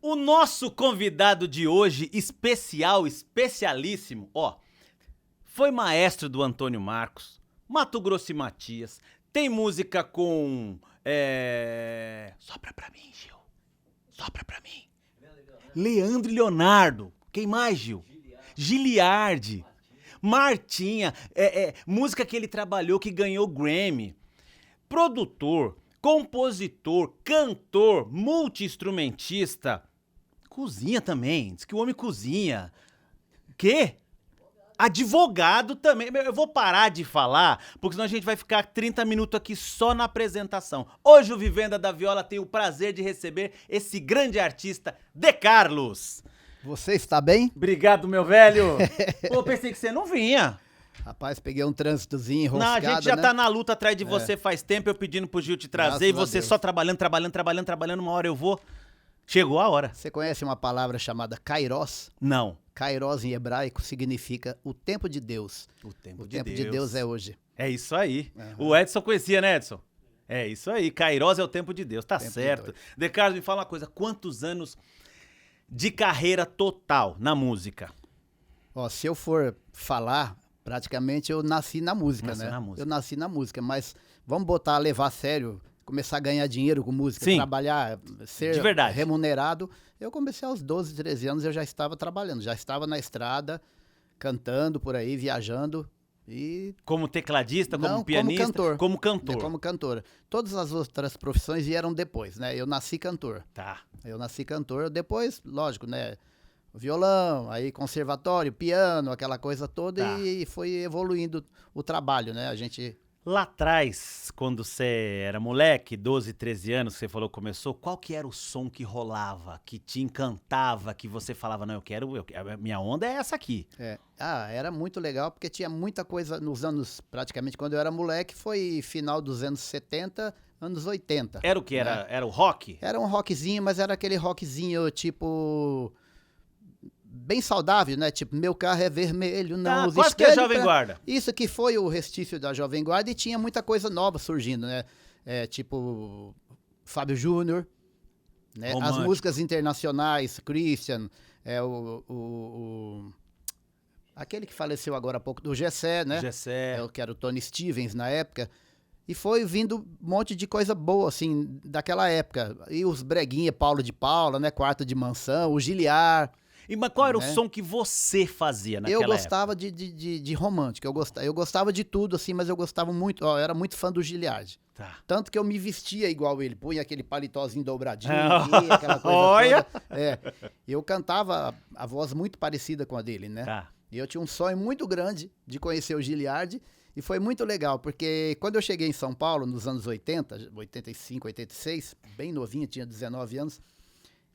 O nosso convidado de hoje, especialíssimo, foi maestro do Antônio Marcos, Mato Grosso e Matias, tem música com... Sopra pra mim, Gil. Sopra pra mim. Leandro e Leonardo. Quem mais, Gil? Giliardi. Martinha. Música que ele trabalhou, que ganhou Grammy. Produtor, compositor, cantor, multi-instrumentista. Cozinha também. Diz que o homem cozinha. Quê? Advogado também. Eu vou parar de falar, porque senão a gente vai ficar 30 minutos aqui só na apresentação. Hoje o Vivenda da Viola tem o prazer de receber esse grande artista, De Carlos. Você está bem? Obrigado, meu velho. Pô, pensei que você não vinha. Rapaz, peguei um trânsitozinho enroscado, Não, a gente já né? tá na luta atrás de você faz tempo, eu pedindo pro Gil te trazer, Graças e você a Deus. só trabalhando, uma hora eu vou. Chegou a hora. Você conhece uma palavra chamada kairos? Não. Kairos em hebraico significa o tempo de Deus. O tempo de Deus é hoje. É isso aí. Uhum. O Edson conhecia, né, Edson? É isso aí. Kairos é o tempo de Deus, tá Tempo de certo. Deus. De Carlos, me fala uma coisa, quantos anos de carreira total na música? Ó, se eu for falar, praticamente eu nasci na música, Nasceu né? na música. Eu nasci na música, mas vamos levar a sério, começar a ganhar dinheiro com música, Sim. trabalhar, ser De verdade. remunerado. Eu comecei aos 12, 13 anos, eu já estava trabalhando, já estava na estrada, cantando por aí, viajando e Como tecladista, como Não, pianista? Como cantor. como cantor. Todas as outras profissões vieram depois, né? Eu nasci cantor. Tá. Depois, lógico, né? Violão, aí conservatório, piano, aquela coisa toda Tá. e foi evoluindo o trabalho, né? A gente... Lá atrás, quando você era moleque, 12, 13 anos, que você falou que começou, qual que era o som que rolava, que te encantava, que você falava, não, a minha onda é essa aqui. era muito legal porque tinha muita coisa nos anos, praticamente quando eu era moleque, foi final dos anos 70, anos 80. Era o que? Era o rock? Era um rockzinho, mas era aquele rockzinho tipo... bem saudável, né? Tipo, meu carro é vermelho, não usa quase que a espelho Jovem Guarda. Isso que foi o restício da Jovem Guarda e tinha muita coisa nova surgindo, né? Tipo, Fábio Júnior, né? As Romântico. músicas internacionais, Christian, aquele que faleceu agora há pouco, do Gessé, né? Gessé. Que era o Tony Stevens na época. E foi vindo um monte de coisa boa, assim, daquela época. E os breguinha, Paulo de Paula, né? Quarto de Mansão, o Giliar. Mas qual era o Né? som que você fazia naquela Eu gostava de romântica, eu gostava de tudo, assim, mas eu gostava muito, eu era muito fã do Giliardi. Tá. Tanto que eu me vestia igual ele, punha aquele paletózinho dobradinho, Ah, aqui, aquela coisa olha! toda. Eu cantava a voz muito parecida com a dele, né? Tá. E eu tinha um sonho muito grande de conhecer o Giliardi, e foi muito legal, porque quando eu cheguei em São Paulo, nos anos 80, 85, 86, bem novinho, tinha 19 anos,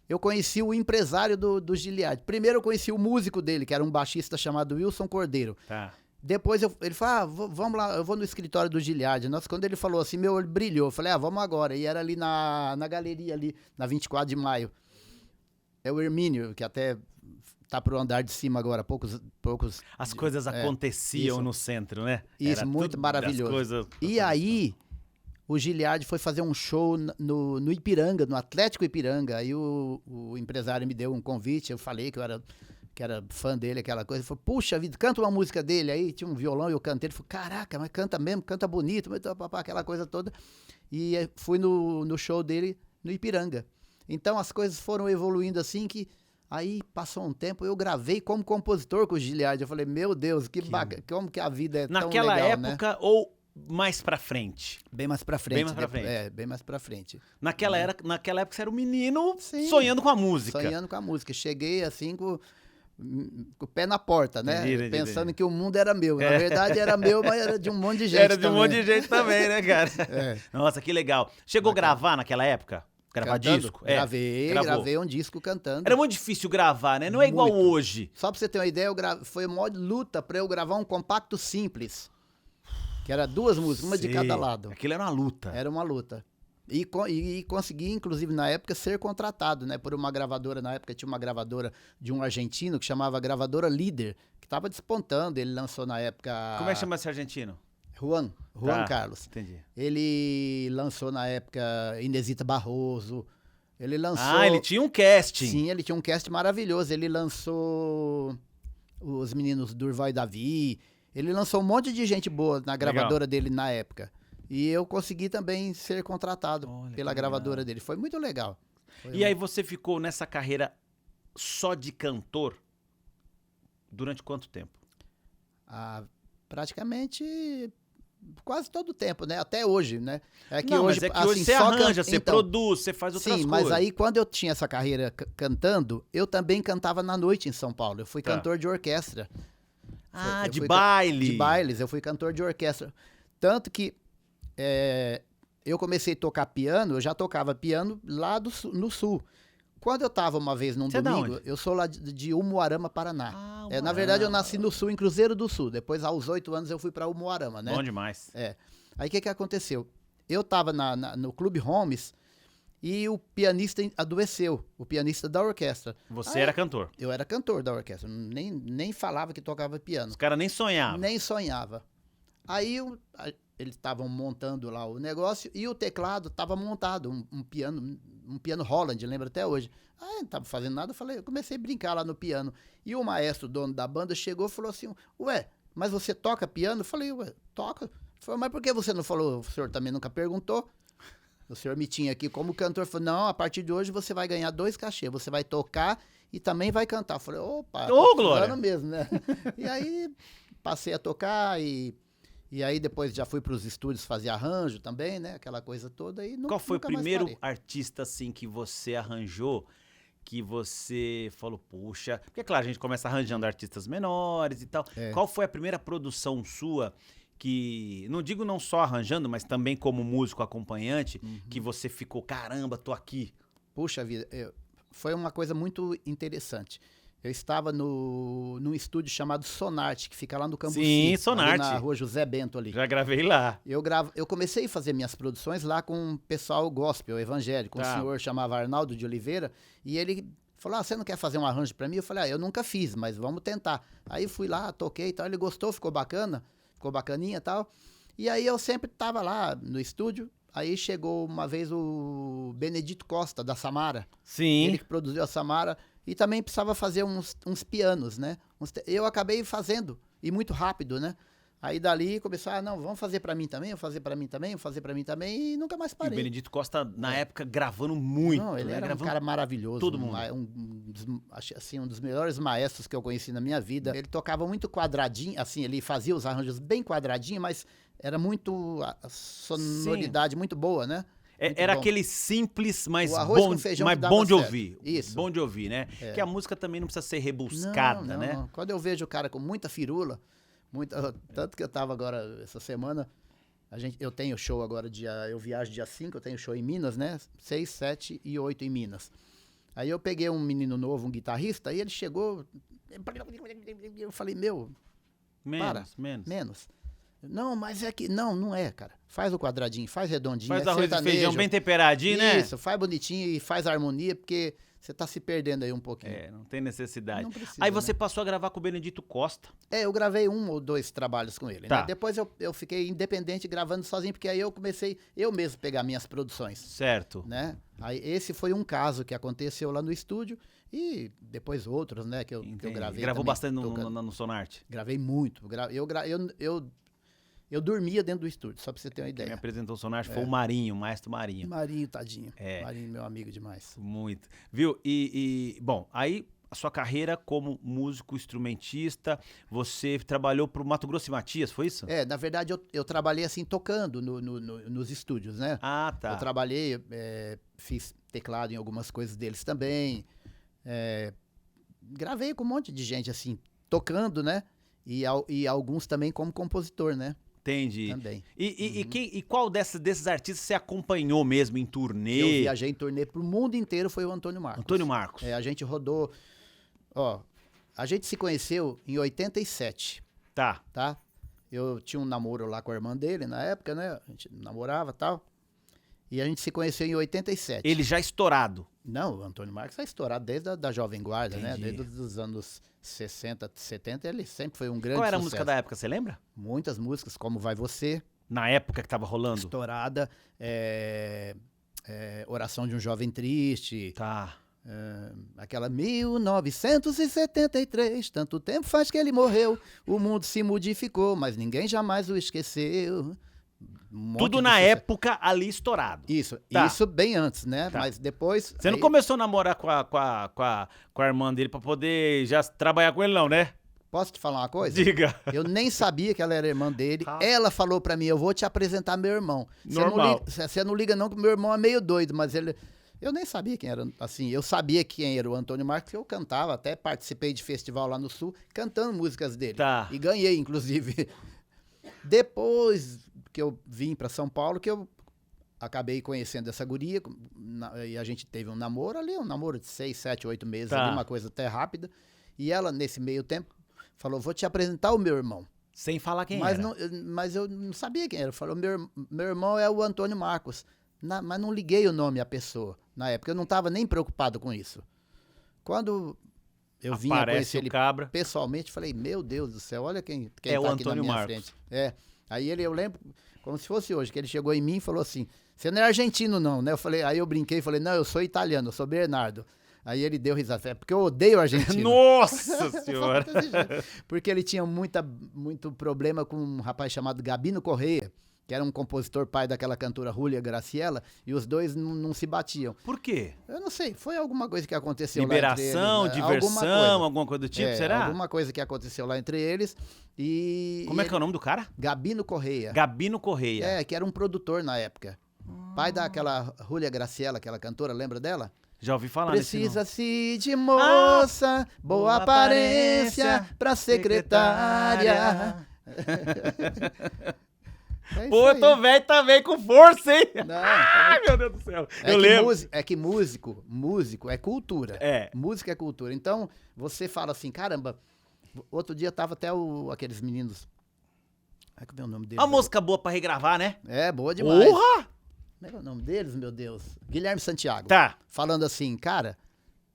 eu conheci o empresário do Giliardi. Primeiro eu conheci o músico dele, que era um baixista chamado Wilson Cordeiro. Tá. Depois ele falou, vamos lá, eu vou no escritório do Giliardi. Nossa, quando ele falou assim, meu olho brilhou. Eu falei, vamos agora. E era ali na galeria, ali, na 24 de maio. É o Hermínio, que até tá pro andar de cima agora, poucos... As coisas aconteciam isso. no centro, né? Isso, Era muito tudo maravilhoso. das coisas- E aí, o Giliardi foi fazer um show no Ipiranga, no Atlético Ipiranga. Aí o empresário me deu um convite, eu falei que era fã dele, aquela coisa. Ele falou, puxa vida, canta uma música dele. Aí tinha um violão e eu cantei. Ele falou, caraca, mas canta mesmo, canta bonito, aquela coisa toda. E fui no show dele no Ipiranga. Então as coisas foram evoluindo assim que... Aí passou um tempo, eu gravei como compositor com o Giliardi. Eu falei, meu Deus, que bacana, como que a vida é Naquela tão legal, né? época ou mais pra frente? Bem mais pra frente. Bem mais pra frente. Bem mais pra frente. Naquela época você era um menino Sim. sonhando com a música. Sonhando com a música. Cheguei assim com o pé na porta, né? Entendi. Pensando que o mundo era meu. Na verdade era meu, mas era de um monte de gente Era de um também. monte de gente também, né, cara? É. Nossa, que legal. Chegou a gravar naquela época? Gravar Cantando? disco? Gravou. Gravei um disco cantando. Era muito difícil gravar, né? Não é igual Muito. hoje. Só pra você ter uma ideia, foi uma luta pra eu gravar um compacto simples. Que era 2 músicas, uma de Sei. cada lado. Aquilo era uma luta. Era uma luta. E consegui, inclusive, na época, ser contratado, né? Por uma gravadora, na época tinha uma gravadora de um argentino que chamava Gravadora Líder, que estava despontando. Ele lançou na época... Como é que chama esse argentino? Juan Tá, Carlos. Entendi. Ele lançou na época Inesita Barroso, Ele lançou... Ah, ele tinha um casting. Sim, ele tinha um cast maravilhoso. Ele lançou os meninos Durval e Davi. Ele lançou um monte de gente boa na gravadora dele na época. E eu consegui também ser contratado pela gravadora dele. Foi muito legal. E aí você ficou nessa carreira só de cantor durante quanto tempo? Praticamente quase todo o tempo, né? Até hoje, né? Hoje você arranja, você produz, você faz outras coisas. Sim, mas aí quando eu tinha essa carreira cantando, eu também cantava na noite em São Paulo. Eu fui cantor de orquestra. De baile. De bailes, eu fui cantor de orquestra. Tanto que eu comecei a tocar piano, eu já tocava piano lá no sul. Quando eu tava uma vez num domingo, eu sou lá de Umuarama, Paraná. Na verdade, eu nasci no sul, em Cruzeiro do Sul. Depois, aos 8 anos, eu fui pra Umuarama, né? Bom demais. Aí, o que aconteceu? Eu tava no Clube Holmes e o pianista adoeceu, o pianista da orquestra. Você era cantor? Eu era cantor da orquestra, nem falava que tocava piano. Os caras nem sonhavam. Nem sonhava. Aí, eles estavam montando lá o negócio e o teclado estava montado, um piano Holland, lembro até hoje. Aí eu não estava fazendo nada, eu comecei a brincar lá no piano. E o maestro, dono da banda, chegou e falou assim, ué, mas você toca piano? Eu falei, ué, toca. Ele falou, mas por que você não falou? O senhor também nunca perguntou. O senhor me tinha aqui como cantor. Ele falou, não, a partir de hoje você vai ganhar 2 cachês, você vai tocar e também vai cantar. Eu falei, opa, Glória! Mesmo, né? E aí passei a tocar e aí depois já fui para os estúdios fazer arranjo também, né? Aquela coisa toda. E Qual foi o primeiro artista assim que você arranjou, que você falou, puxa... Porque, claro, a gente começa arranjando artistas menores e tal. Qual foi a primeira produção sua que... Não digo não só arranjando, mas também como músico acompanhante, que você ficou, caramba, tô aqui? Puxa vida, foi uma coisa muito interessante. Eu estava num estúdio chamado Sonarte, que fica lá no Cambuci. Sim, Sonarte. Na rua José Bento ali. Já gravei lá. Eu comecei a fazer minhas produções lá com um pessoal gospel, evangélico. Um senhor chamava Arnaldo de Oliveira. E ele falou, você não quer fazer um arranjo pra mim? Eu falei, eu nunca fiz, mas vamos tentar. Aí fui lá, toquei e tal. Ele gostou, ficou bacana, ficou bacaninha e tal. E aí eu sempre tava lá no estúdio. Aí chegou uma vez o Benedito Costa, da Samara. Sim. Ele que produziu a Samara. E também precisava fazer uns pianos, né? Eu acabei fazendo, e muito rápido, né? Aí dali começou, não, vamos fazer pra mim também, vamos fazer pra mim também, vamos fazer pra mim também, e nunca mais parei. E o Benedito Costa, na época, gravando muito. Não, ele era gravando um cara maravilhoso. Todo mundo. Um dos melhores maestros que eu conheci na minha vida. Ele tocava muito quadradinho, assim, ele fazia os arranjos bem quadradinho, mas era muito, a sonoridade muito boa, né? Era aquele simples, mas bom de ouvir. Isso. Bom de ouvir, né? Que a música também não precisa ser rebuscada, né? Não. Quando eu vejo o cara com muita firula, tanto que eu tava agora, essa semana, eu tenho show agora, eu viajo dia 5, eu tenho show em Minas, né? 6, 7 e 8 em Minas. Aí eu peguei um menino novo, um guitarrista, e ele chegou, eu falei, menos. Não, mas é que... Não é, cara. Faz o quadradinho, faz redondinho. Faz arroz e feijão bem temperadinho, né? Isso, faz bonitinho e faz harmonia, porque você tá se perdendo aí um pouquinho. Não tem necessidade. Não precisa, aí você passou a gravar com o Benedito Costa. Eu gravei 1 ou 2 trabalhos com ele, tá. Né? Depois eu fiquei independente gravando sozinho, porque aí eu comecei eu mesmo pegar minhas produções. Certo. Né? Aí esse foi um caso que aconteceu lá no estúdio e depois outros, né, que eu gravei. Gravou bastante no Sonarte? Gravei muito. Eu dormia dentro do estúdio, só pra você ter uma ideia. Quem me apresentou o Sonarte foi o Marinho, o maestro Marinho. Marinho, tadinho. Marinho, meu amigo demais. Muito. Viu? Bom, aí a sua carreira como músico instrumentista, você trabalhou pro Mato Grosso e Matias, foi isso? Na verdade eu trabalhei assim, tocando nos estúdios, né? Ah, tá. Eu trabalhei, fiz teclado em algumas coisas deles também. Gravei com um monte de gente assim, tocando, né? E alguns também como compositor, né? Entendi. Também. E qual desses artistas você acompanhou mesmo em turnê? Eu viajei em turnê pro mundo inteiro, foi o Antônio Marcos. Antônio Marcos. A gente rodou... a gente se conheceu em 87. Tá. Eu tinha um namoro lá com a irmã dele na época, né? A gente namorava e tal. E a gente se conheceu em 87. Ele já estourado? Não, o Antônio Marcos é estourado desde a Jovem Guarda, Entendi. né? Desde os anos 60, 70, ele sempre foi um grande sucesso. Qual era a música da época, você lembra? Muitas músicas, como Vai Você. Na época que tava rolando? Estourada. Oração de um Jovem Triste, Tá. aquela 1973, tanto tempo faz que ele morreu, o mundo se modificou, mas ninguém jamais o esqueceu. Tudo na época ali estourado. Isso, Tá. isso bem antes, né? Tá. Mas depois... Você não começou a namorar com a irmã dele pra poder já trabalhar com ele, não, né? Posso te falar uma coisa? Diga. Eu nem sabia que ela era irmã dele. Ah. Ela falou pra mim, eu vou te apresentar meu irmão. Normal. Você não liga não, que meu irmão é meio doido, mas ele... Eu nem sabia quem era, assim, eu sabia quem era o Antônio Marcos, que eu cantava, até participei de festival lá no Sul, cantando músicas dele. Tá. E ganhei, inclusive. Depois que eu vim pra São Paulo, que eu acabei conhecendo essa guria, e a gente teve um namoro ali, um namoro de 6, 7, 8 meses, Tá. ali, uma coisa até rápida. E ela, nesse meio tempo, falou, vou te apresentar o meu irmão. Sem falar quem Mas, era. mas eu não sabia quem era. Falou, meu irmão é o Antônio Marcos. Mas não liguei o nome à pessoa na época. Eu não estava nem preocupado com isso. Quando eu vim a Aparece conhecer o ele cabra. pessoalmente, falei, meu Deus do céu, olha quem É tá o aqui na Antônio minha Marcos. frente. Aí eu lembro, como se fosse hoje, que ele chegou em mim e falou assim, você não é argentino não, né? Aí eu brinquei e falei, não, eu sou italiano, eu sou Bernardo. Aí ele deu risada, porque eu odeio argentino. Nossa Só senhora. desse jeito. Porque ele tinha muito problema com um rapaz chamado Gabino Correia, que era um compositor pai daquela cantora Júlia Graciela, e os dois não se batiam. Por quê? Eu não sei, foi alguma coisa que aconteceu Liberação, lá entre eles, né? diversão, alguma coisa do tipo, será? Alguma coisa que aconteceu lá entre eles. E Como é que é o nome do cara? Gabino Correia. Gabino Correia. Que era um produtor na época. Pai daquela Júlia Graciela, aquela cantora, lembra dela? Já ouvi falar nesse nome. Precisa-se de moça, boa aparência pra secretária. É Pô, isso eu tô aí. velho também com força, hein? Não, Ai, meu Deus do céu. É Eu que lembro. músico é cultura. É. Música é cultura. Então, você fala assim, caramba, outro dia tava até aqueles meninos. Como é o nome deles? Uma música boa pra regravar, né? É, boa demais. Porra! Como é que é o nome deles, meu Deus? Guilherme Santiago. Tá. Falando assim, cara,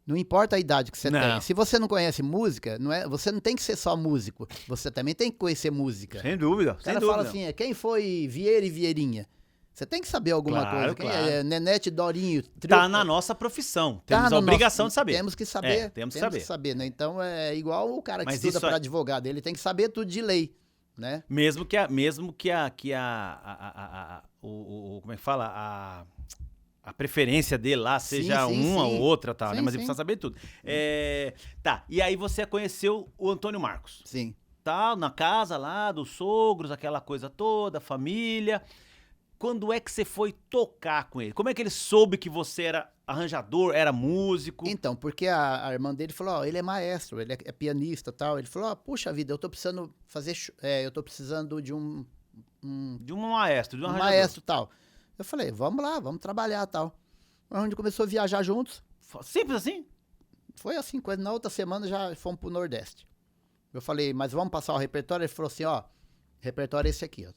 não importa a idade que você Não. tem. Se você não conhece música, você não tem que ser só músico. Você também tem que conhecer música. Sem dúvida, O sem cara dúvida. fala assim, quem foi Vieira e Vieirinha? Você tem que saber alguma Claro, coisa. Quem claro. é Nenete Dorinho? Tá na nossa profissão. Tá Temos no a obrigação nosso- de saber. Temos que saber. Temos que que saber, né? Então é igual o cara que Mas estuda isso para é- advogado. Ele tem que saber tudo de lei, né? Mesmo que como é que fala? A preferência dele lá seja sim, uma sim. ou outra, tal, né? Sim, Mas ele sim. precisa saber tudo. Tá, e aí você conheceu o Antônio Marcos. Sim. Tá na casa lá dos sogros, aquela coisa toda, família. Quando é que você foi tocar com ele? Como é que ele soube que você era arranjador, era músico? Então, porque a irmã dele falou, ó, ele é maestro, ele é pianista e tal. Ele falou, ó, puxa vida, eu tô precisando eu tô precisando de um De um maestro, de um arranjador. maestro e tal. Eu falei, vamos lá, vamos trabalhar e tal. A gente começou a viajar juntos. Simples assim? Foi assim, na outra semana já fomos pro Nordeste. Eu falei, mas vamos passar o repertório? Ele falou assim, ó, repertório é esse aqui, ó.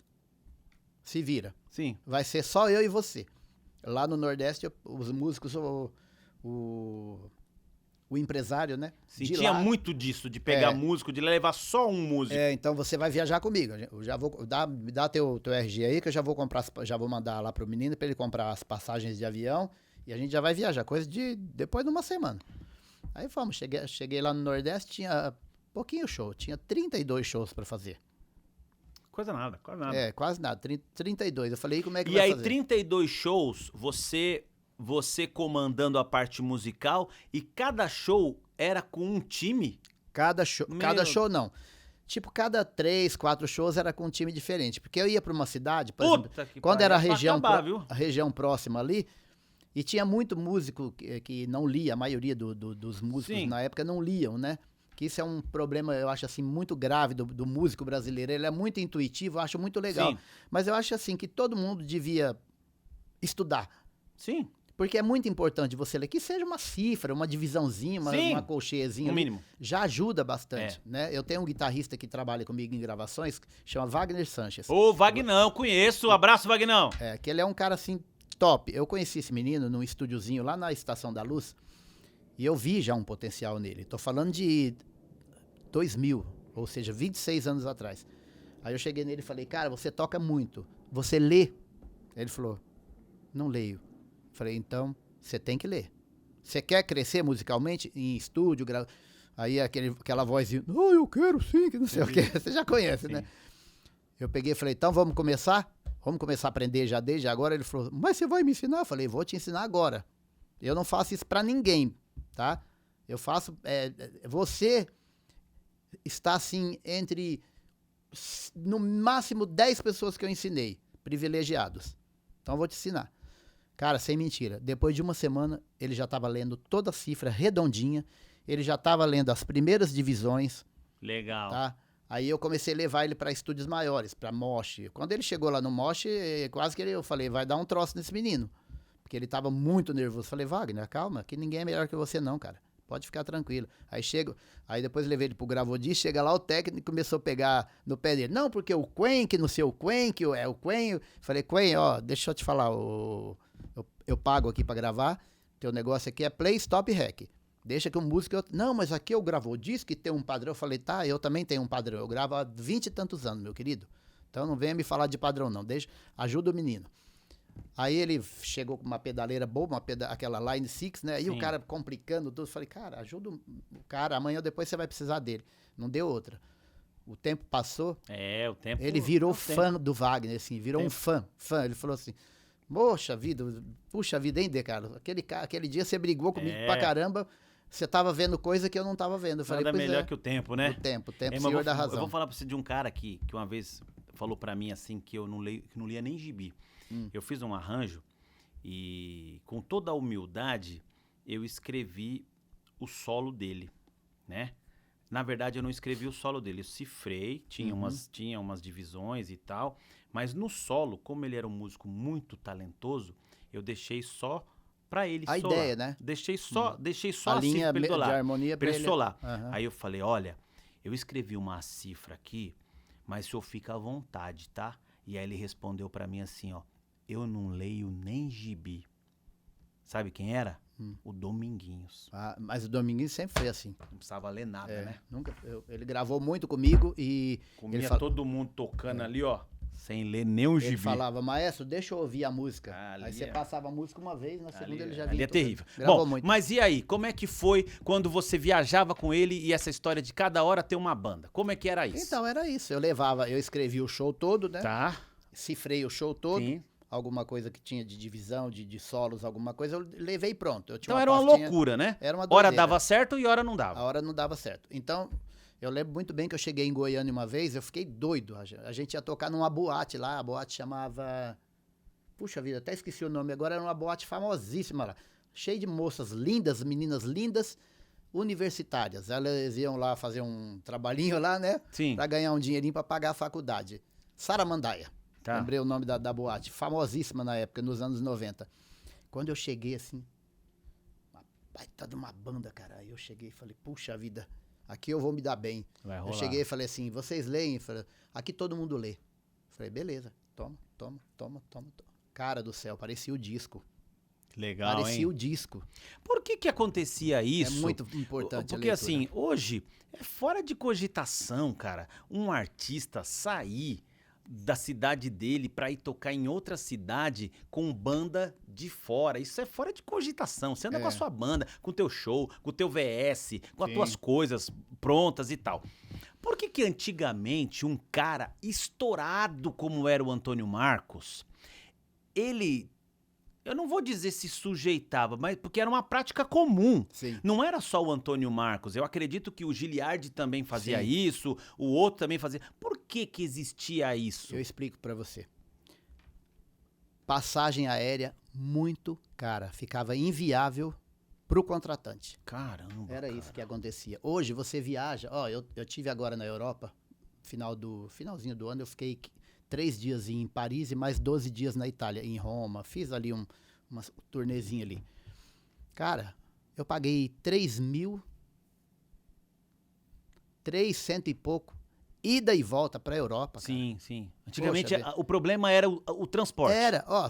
Se vira. Sim. Vai ser só eu e você. Lá no Nordeste, os músicos, o empresário, né? Sim, de tinha lá, muito disso, de pegar músico, de levar só um músico. então você vai viajar comigo. Eu já vou me dá teu RG aí que eu já vou comprar, já vou mandar lá pro menino para ele comprar as passagens de avião e a gente já vai viajar, coisa de depois de uma semana. Aí fomos, cheguei lá no Nordeste, tinha pouquinho show, tinha 32 shows para fazer. Coisa nada, quase nada. Quase nada, 32. Eu falei, e como é que E vai aí, fazer? 32 shows, você comandando a parte musical, e cada show era com um time? Cada show não. Tipo, cada 3, 4 shows era com um time diferente. Porque eu ia pra uma cidade, por exemplo, Puta que quando pariu, era é pra acabar, viu? a região próxima ali, e tinha muito músico que não lia, a maioria dos músicos Sim. na época não liam, né? Que isso é um problema, eu acho assim, muito grave do músico brasileiro. Ele é muito intuitivo, eu acho muito legal. Sim. Mas eu acho assim que todo mundo devia estudar. Sim, Porque é muito importante você ler, que seja uma cifra, uma divisãozinha, Sim. uma colcheazinha. no ali, mínimo. já ajuda bastante, né? Eu tenho um guitarrista que trabalha comigo em gravações, chama Wagner Sanches. Ô, Vagnão, conheço. Abraço, Vagnão. Que ele é um cara assim, top. Eu conheci esse menino num estúdiozinho lá na Estação da Luz e eu vi já um potencial nele. Tô falando de 2000, ou seja, 26 anos atrás. Aí eu cheguei nele e falei, cara, você toca muito, você lê? Ele falou, não leio. Falei, então, você tem que ler. Você quer crescer musicalmente? Em estúdio, aí aquela vozinha, não, eu quero sim, que não sei o quê. Você já conhece, né? Eu peguei e falei, então vamos começar? Vamos começar a aprender já desde agora? Ele falou, mas você vai me ensinar? Eu falei, vou te ensinar agora. Eu não faço isso pra ninguém, tá? Eu faço... você está, assim, entre, no máximo, 10 pessoas que eu ensinei, privilegiados. Então eu vou te ensinar. Cara, sem mentira, depois de uma semana, ele já estava lendo toda a cifra redondinha, ele já estava lendo as primeiras divisões. Legal. Tá? Aí eu comecei a levar ele para estúdios maiores, para Mosh. Quando ele chegou lá no Mosh, quase que eu falei, vai dar um troço nesse menino. Porque ele estava muito nervoso. Falei, Wagner, calma, que ninguém é melhor que você não, cara. Pode ficar tranquilo. Aí depois levei ele pro Gravodi, chega lá o técnico começou a pegar no pé dele. Não, porque o Quen, não sei o Quen, é o Quen. Falei, Quen, ó, deixa eu te falar, eu pago aqui pra gravar, teu negócio aqui é play, stop, rec. Deixa que o músico... Não, mas aqui eu gravo, diz que tem um padrão. Eu falei, tá, eu também tenho um padrão. Eu gravo há 20 e tantos anos, meu querido. Então não venha me falar de padrão, não. Ajuda o menino. Aí ele chegou com uma pedaleira boa, aquela Line 6, né? Aí o cara complicando tudo. Eu falei, cara, ajuda o cara, amanhã ou depois você vai precisar dele. Não deu outra. O tempo passou. O tempo... Ele virou fã do Wagner, assim, virou um fã. Ele falou assim, puxa vida, hein, De Carlos? Aquele dia você brigou comigo pra caramba, você tava vendo coisa que eu não tava vendo. Eu falei, nada melhor que o tempo, né? O tempo, senhor da razão. Eu vou falar pra você de um cara que uma vez falou pra mim assim, que eu não lia nem gibi. Eu fiz um arranjo e com toda a humildade eu escrevi o solo dele, né? Na verdade eu não escrevi o solo dele, eu cifrei, tinha umas divisões e tal, mas no solo, como ele era um músico muito talentoso, eu deixei só pra ele solar. A ideia, né? Deixei só a linha de harmonia pra ele solar. Aí eu falei, olha, eu escrevi uma cifra aqui, mas o senhor fica à vontade, tá? E aí ele respondeu pra mim assim, ó, eu não leio nem gibi. Sabe quem era? O Dominguinhos. Mas o Dominguinhos sempre foi assim. Não precisava ler nada, né? Ele gravou muito comigo e... Comia todo mundo tocando ali, ó, sem ler nem um gibi. Ele falava, maestro, deixa eu ouvir a música. Aí você passava a música uma vez, na segunda ele já vinha. Ali é terrível. Gravou muito. Mas e aí, como é que foi quando você viajava com ele e essa história de cada hora ter uma banda? Como é que era isso? Então, era isso. Eu escrevi o show todo, né? Tá. Cifrei o show todo. Sim. Alguma coisa que tinha de divisão, de solos, alguma coisa, eu levei pronto. Então era uma loucura, né? Era uma doideira. Hora dava certo e hora não dava. A hora não dava certo. Então, eu lembro muito bem que eu cheguei em Goiânia uma vez, eu fiquei doido. A gente ia tocar numa boate lá, a boate chamava... Puxa vida, até esqueci o nome agora, era uma boate famosíssima lá. Cheia de moças lindas, meninas lindas, universitárias. Elas iam lá fazer um trabalhinho lá, né? Sim. Pra ganhar um dinheirinho pra pagar a faculdade. Saramandaia. Tá. Lembrei o nome da boate, famosíssima na época, nos anos 90. Quando eu cheguei assim, uma baita de uma banda, cara, aí eu cheguei e falei, puxa vida, aqui eu vou me dar bem. Vai rolar. Eu cheguei e falei assim, vocês leem? Falei, aqui todo mundo lê. Falei, beleza, toma. Cara do céu, parecia o disco. Legal, parecia hein? o disco. Por que acontecia isso? É muito importante Porque assim, hoje é fora de cogitação, cara, um artista sair da cidade dele pra ir tocar em outra cidade com banda de fora. Isso é fora de cogitação. Você anda com a sua banda, com o teu show, com o teu VS, com as tuas coisas prontas e tal. Por que antigamente um cara estourado como era o Antônio Marcos, ele... Eu não vou dizer se sujeitava, mas porque era uma prática comum. Sim. Não era só o Antônio Marcos. Eu acredito que o Giliardi também fazia Sim. isso, o outro também fazia. Por que existia isso? Eu explico pra você. Passagem aérea muito cara. Ficava inviável pro contratante. Caramba, Era cara. isso que acontecia. Hoje você viaja... eu tive agora na Europa, finalzinho do ano, eu fiquei 3 dias em Paris e mais 12 dias na Itália, em Roma. Fiz ali uma turnezinha ali. Cara, eu paguei 300 e pouco, ida e volta pra Europa, cara. Sim, sim. Antigamente Poxa, o problema era o transporte.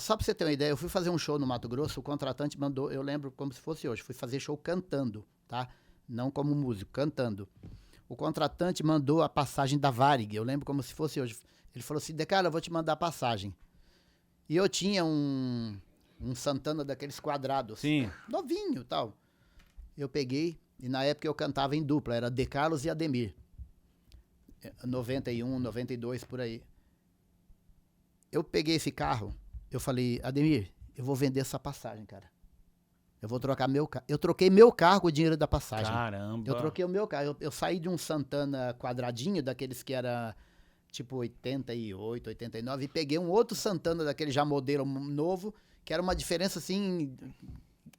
Só pra você ter uma ideia, eu fui fazer um show no Mato Grosso, o contratante mandou, eu lembro como se fosse hoje, fui fazer show cantando, tá? Não como músico, cantando. O contratante mandou a passagem da Varig, eu lembro como se fosse hoje. Ele falou assim, Decala, eu vou te mandar a passagem. E eu tinha um Um Santana daqueles quadrados. Sim. Novinho e tal. Eu peguei, e na época eu cantava em dupla, era De Carlos e Ademir. 91, 92, por aí. Eu peguei esse carro, eu falei, Ademir, eu vou vender essa passagem, cara. Eu vou trocar meu carro. Eu troquei meu carro com o dinheiro da passagem. Caramba. Eu troquei o meu carro. Eu saí de um Santana quadradinho, daqueles que era tipo 88, 89, e peguei um outro Santana daquele já modelo novo, que era uma diferença assim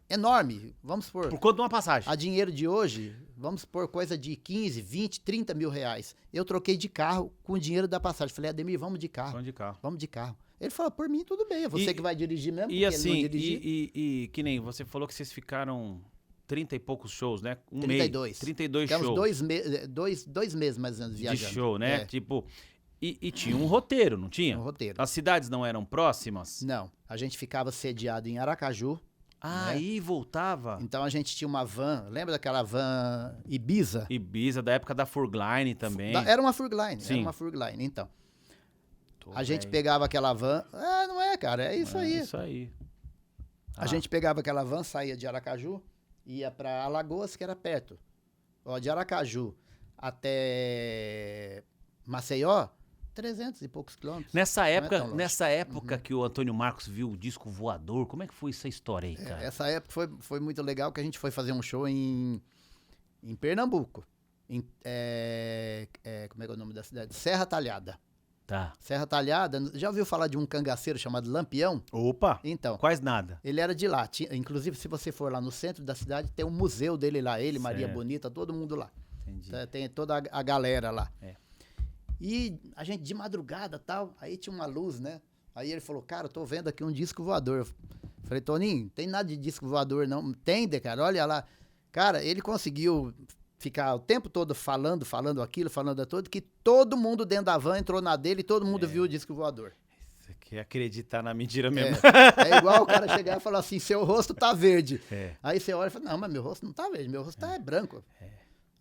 enorme. Vamos supor. Por conta de uma passagem. A dinheiro de hoje, vamos supor, coisa de 15, 20, 30 mil reais. Eu troquei de carro com o dinheiro da passagem. Falei, Ademir, vamos de carro. Vamos de carro. Vamos de carro. Ele falou, por mim, tudo bem. É você que vai dirigir mesmo. E porque assim, ele não dirigia. e que nem você falou que vocês ficaram 30 e poucos shows, né? 32. Mês, 32 Ficamos shows. dois meses mais ou menos De viajando. show, né? É, Tipo, e tinha um roteiro, não tinha? um roteiro. As cidades não eram próximas? Não, a gente ficava sediado em Aracaju. Ah, né? aí voltava. Então a gente tinha uma van, lembra daquela van Ibiza? Ibiza, da época da Furgline também. Era uma Furgline, Sim. era uma Furgline, então. Tô A gente velho. pegava aquela van, não é, cara, é isso aí. Isso aí. A gente pegava aquela van, saía de Aracaju, ia pra Alagoas, que era perto. Ó, de Aracaju até Maceió, 300 e poucos quilômetros. Nessa Não é época, tão longe. nessa época que o Antônio Marcos viu o disco voador, como é que foi essa história aí, cara? Essa época foi muito legal, que a gente foi fazer um show em Pernambuco. Como é que é o nome da cidade? Serra Talhada. Tá. Serra Talhada, já ouviu falar de um cangaceiro chamado Lampião? Opa! Então, Quase nada. ele era de lá. Inclusive, se você for lá no centro da cidade, tem um museu dele lá. Ele, Maria Certo. Bonita, todo mundo lá. Entendi. Tem toda a galera lá. É. E a gente de madrugada tal, aí tinha uma luz, né? Aí ele falou, cara, eu tô vendo aqui um disco voador. Eu falei, Toninho, tem nada de disco voador não. Tem, cara, olha lá. Cara, ele conseguiu ficar o tempo todo falando aquilo, que todo mundo dentro da van entrou na dele e todo mundo viu o disco voador. Você quer acreditar na mentira mesmo. É igual o cara chegar e falar assim, seu rosto tá verde. É. Aí você olha e fala, não, mas meu rosto não tá verde, meu rosto tá branco.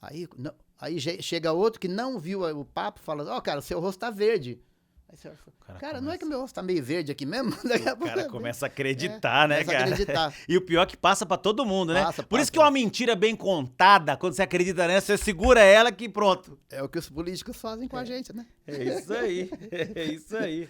Aí chega outro que não viu o papo, fala, ó, cara, seu rosto tá verde. Aí você olha e fala, cara, não é que meu rosto tá meio verde aqui mesmo? Daqui a O pouco cara começa a acreditar, né, começa a cara? acreditar. E o pior é que passa pra todo mundo, né? Passa. Por isso que uma mentira bem contada, quando você acredita nessa, você segura ela que pronto. É o que os políticos fazem com a gente, né? É isso aí, é isso aí.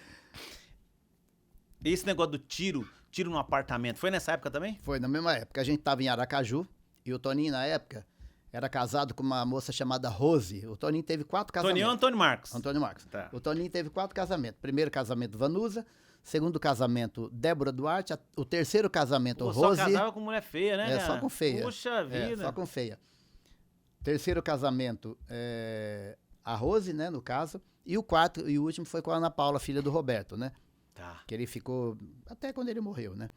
E esse negócio do tiro no apartamento, foi nessa época também? Foi na mesma época. A gente tava em Aracaju e o Toninho, na época, era casado com uma moça chamada Rose. O Toninho teve 4 casamentos. Toninho ou Antônio Marcos? Antônio Marcos. Tá. O Toninho teve 4 casamentos. Primeiro casamento, Vanusa. Segundo casamento, Débora Duarte. O terceiro casamento, Pô, Rose. só casava com mulher feia, né, cara? Só com feia. Puxa vida. Só com feia. Terceiro casamento, a Rose, né, no caso. E o quarto e o último foi com a Ana Paula, filha do Roberto, né? Tá. Que ele ficou até quando ele morreu, né?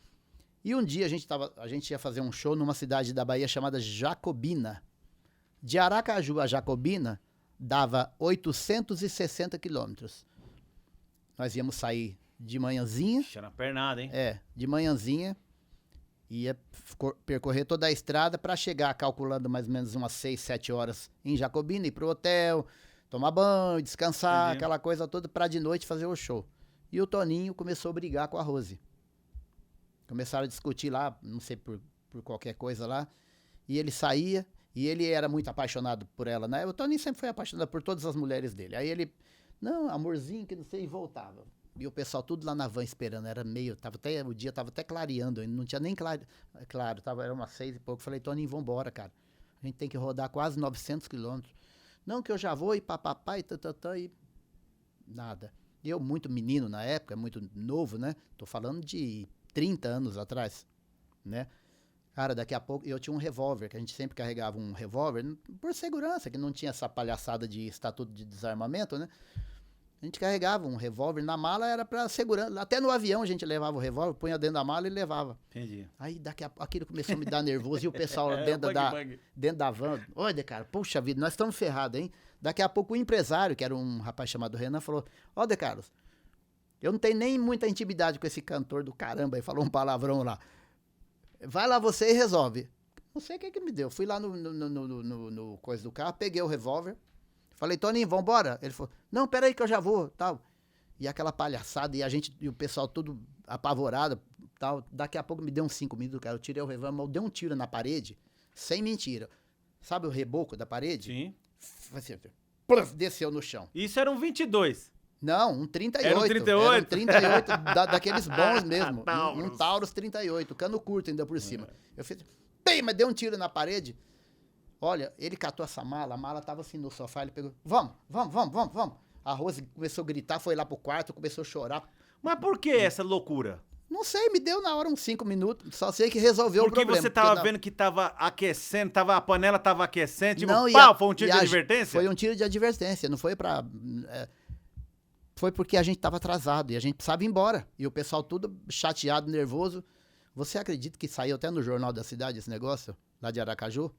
E um dia a gente ia fazer um show numa cidade da Bahia chamada Jacobina. De Aracaju a Jacobina dava 860 quilômetros. Nós íamos sair de manhãzinha, Puxa, na pernada, hein? de manhãzinha, ia percorrer toda a estrada para chegar calculando mais ou menos umas 6, 7 horas em Jacobina, ir pro hotel, tomar banho, descansar, Entendi. aquela coisa toda, para de noite fazer o show. E o Toninho começou a brigar com a Rose. Começaram a discutir lá, não sei por qualquer coisa lá, e ele saía, e ele era muito apaixonado por ela, né? O Toninho sempre foi apaixonado por todas as mulheres dele. Aí ele, não, amorzinho, que não sei, e voltava. E o pessoal tudo lá na van esperando, era meio, o dia tava até clareando, ainda não tinha nem claro, era umas 6 e pouco. Falei, Toninho, vambora, cara. A gente tem que rodar quase 900 quilômetros. Não, que eu já vou, e papapá, e nada. E eu, muito menino na época, muito novo, né? Tô falando de 30 anos atrás, né? Cara, daqui a pouco, eu tinha um revólver, que a gente sempre carregava um revólver, por segurança, que não tinha essa palhaçada de estatuto de desarmamento, né? A gente carregava um revólver na mala, era pra segurança. Até no avião a gente levava o revólver, punha dentro da mala e levava. Entendi. Aí daqui a pouco aquilo começou a me dar nervoso e o pessoal lá bug. dentro da van, olha, cara, puxa vida, nós estamos ferrados, hein? Daqui a pouco o empresário, que era um rapaz chamado Renan, falou, ó, De Carlos, eu não tenho nem muita intimidade com esse cantor do caramba, aí falou um palavrão lá. Vai lá você e resolve. Não sei o que me deu. Fui lá no coisa do carro, peguei o revólver, falei, Toninho, vambora? Ele falou, não, peraí que eu já vou, tal. E aquela palhaçada, e o pessoal tudo apavorado, tal. Daqui a pouco me deu uns 5 minutos, cara. Eu tirei o revólver, eu dei um tiro na parede, sem mentira. Sabe o reboco da parede? Sim. Assim, desceu no chão. Isso era um 22. Não, um 38. Era um 38? Era um 38 daqueles bons mesmo. Taurus. Um Taurus 38, cano curto ainda por cima. Eu fiz, mas deu um tiro na parede. Olha, ele catou essa mala, a mala tava assim no sofá, ele pegou, vamos. A Rose começou a gritar, foi lá pro quarto, começou a chorar. Mas por que essa loucura? Não sei, me deu na hora uns 5 minutos, só sei que resolveu o Porque problema. você tava vendo que tava aquecendo, a panela tava aquecendo, tipo, Não, pau, foi um tiro de advertência? Foi um tiro de advertência, não foi pra... foi porque a gente tava atrasado e a gente precisava ir embora. E o pessoal tudo chateado, nervoso. Você acredita que saiu até no Jornal da Cidade esse negócio, lá de Aracaju?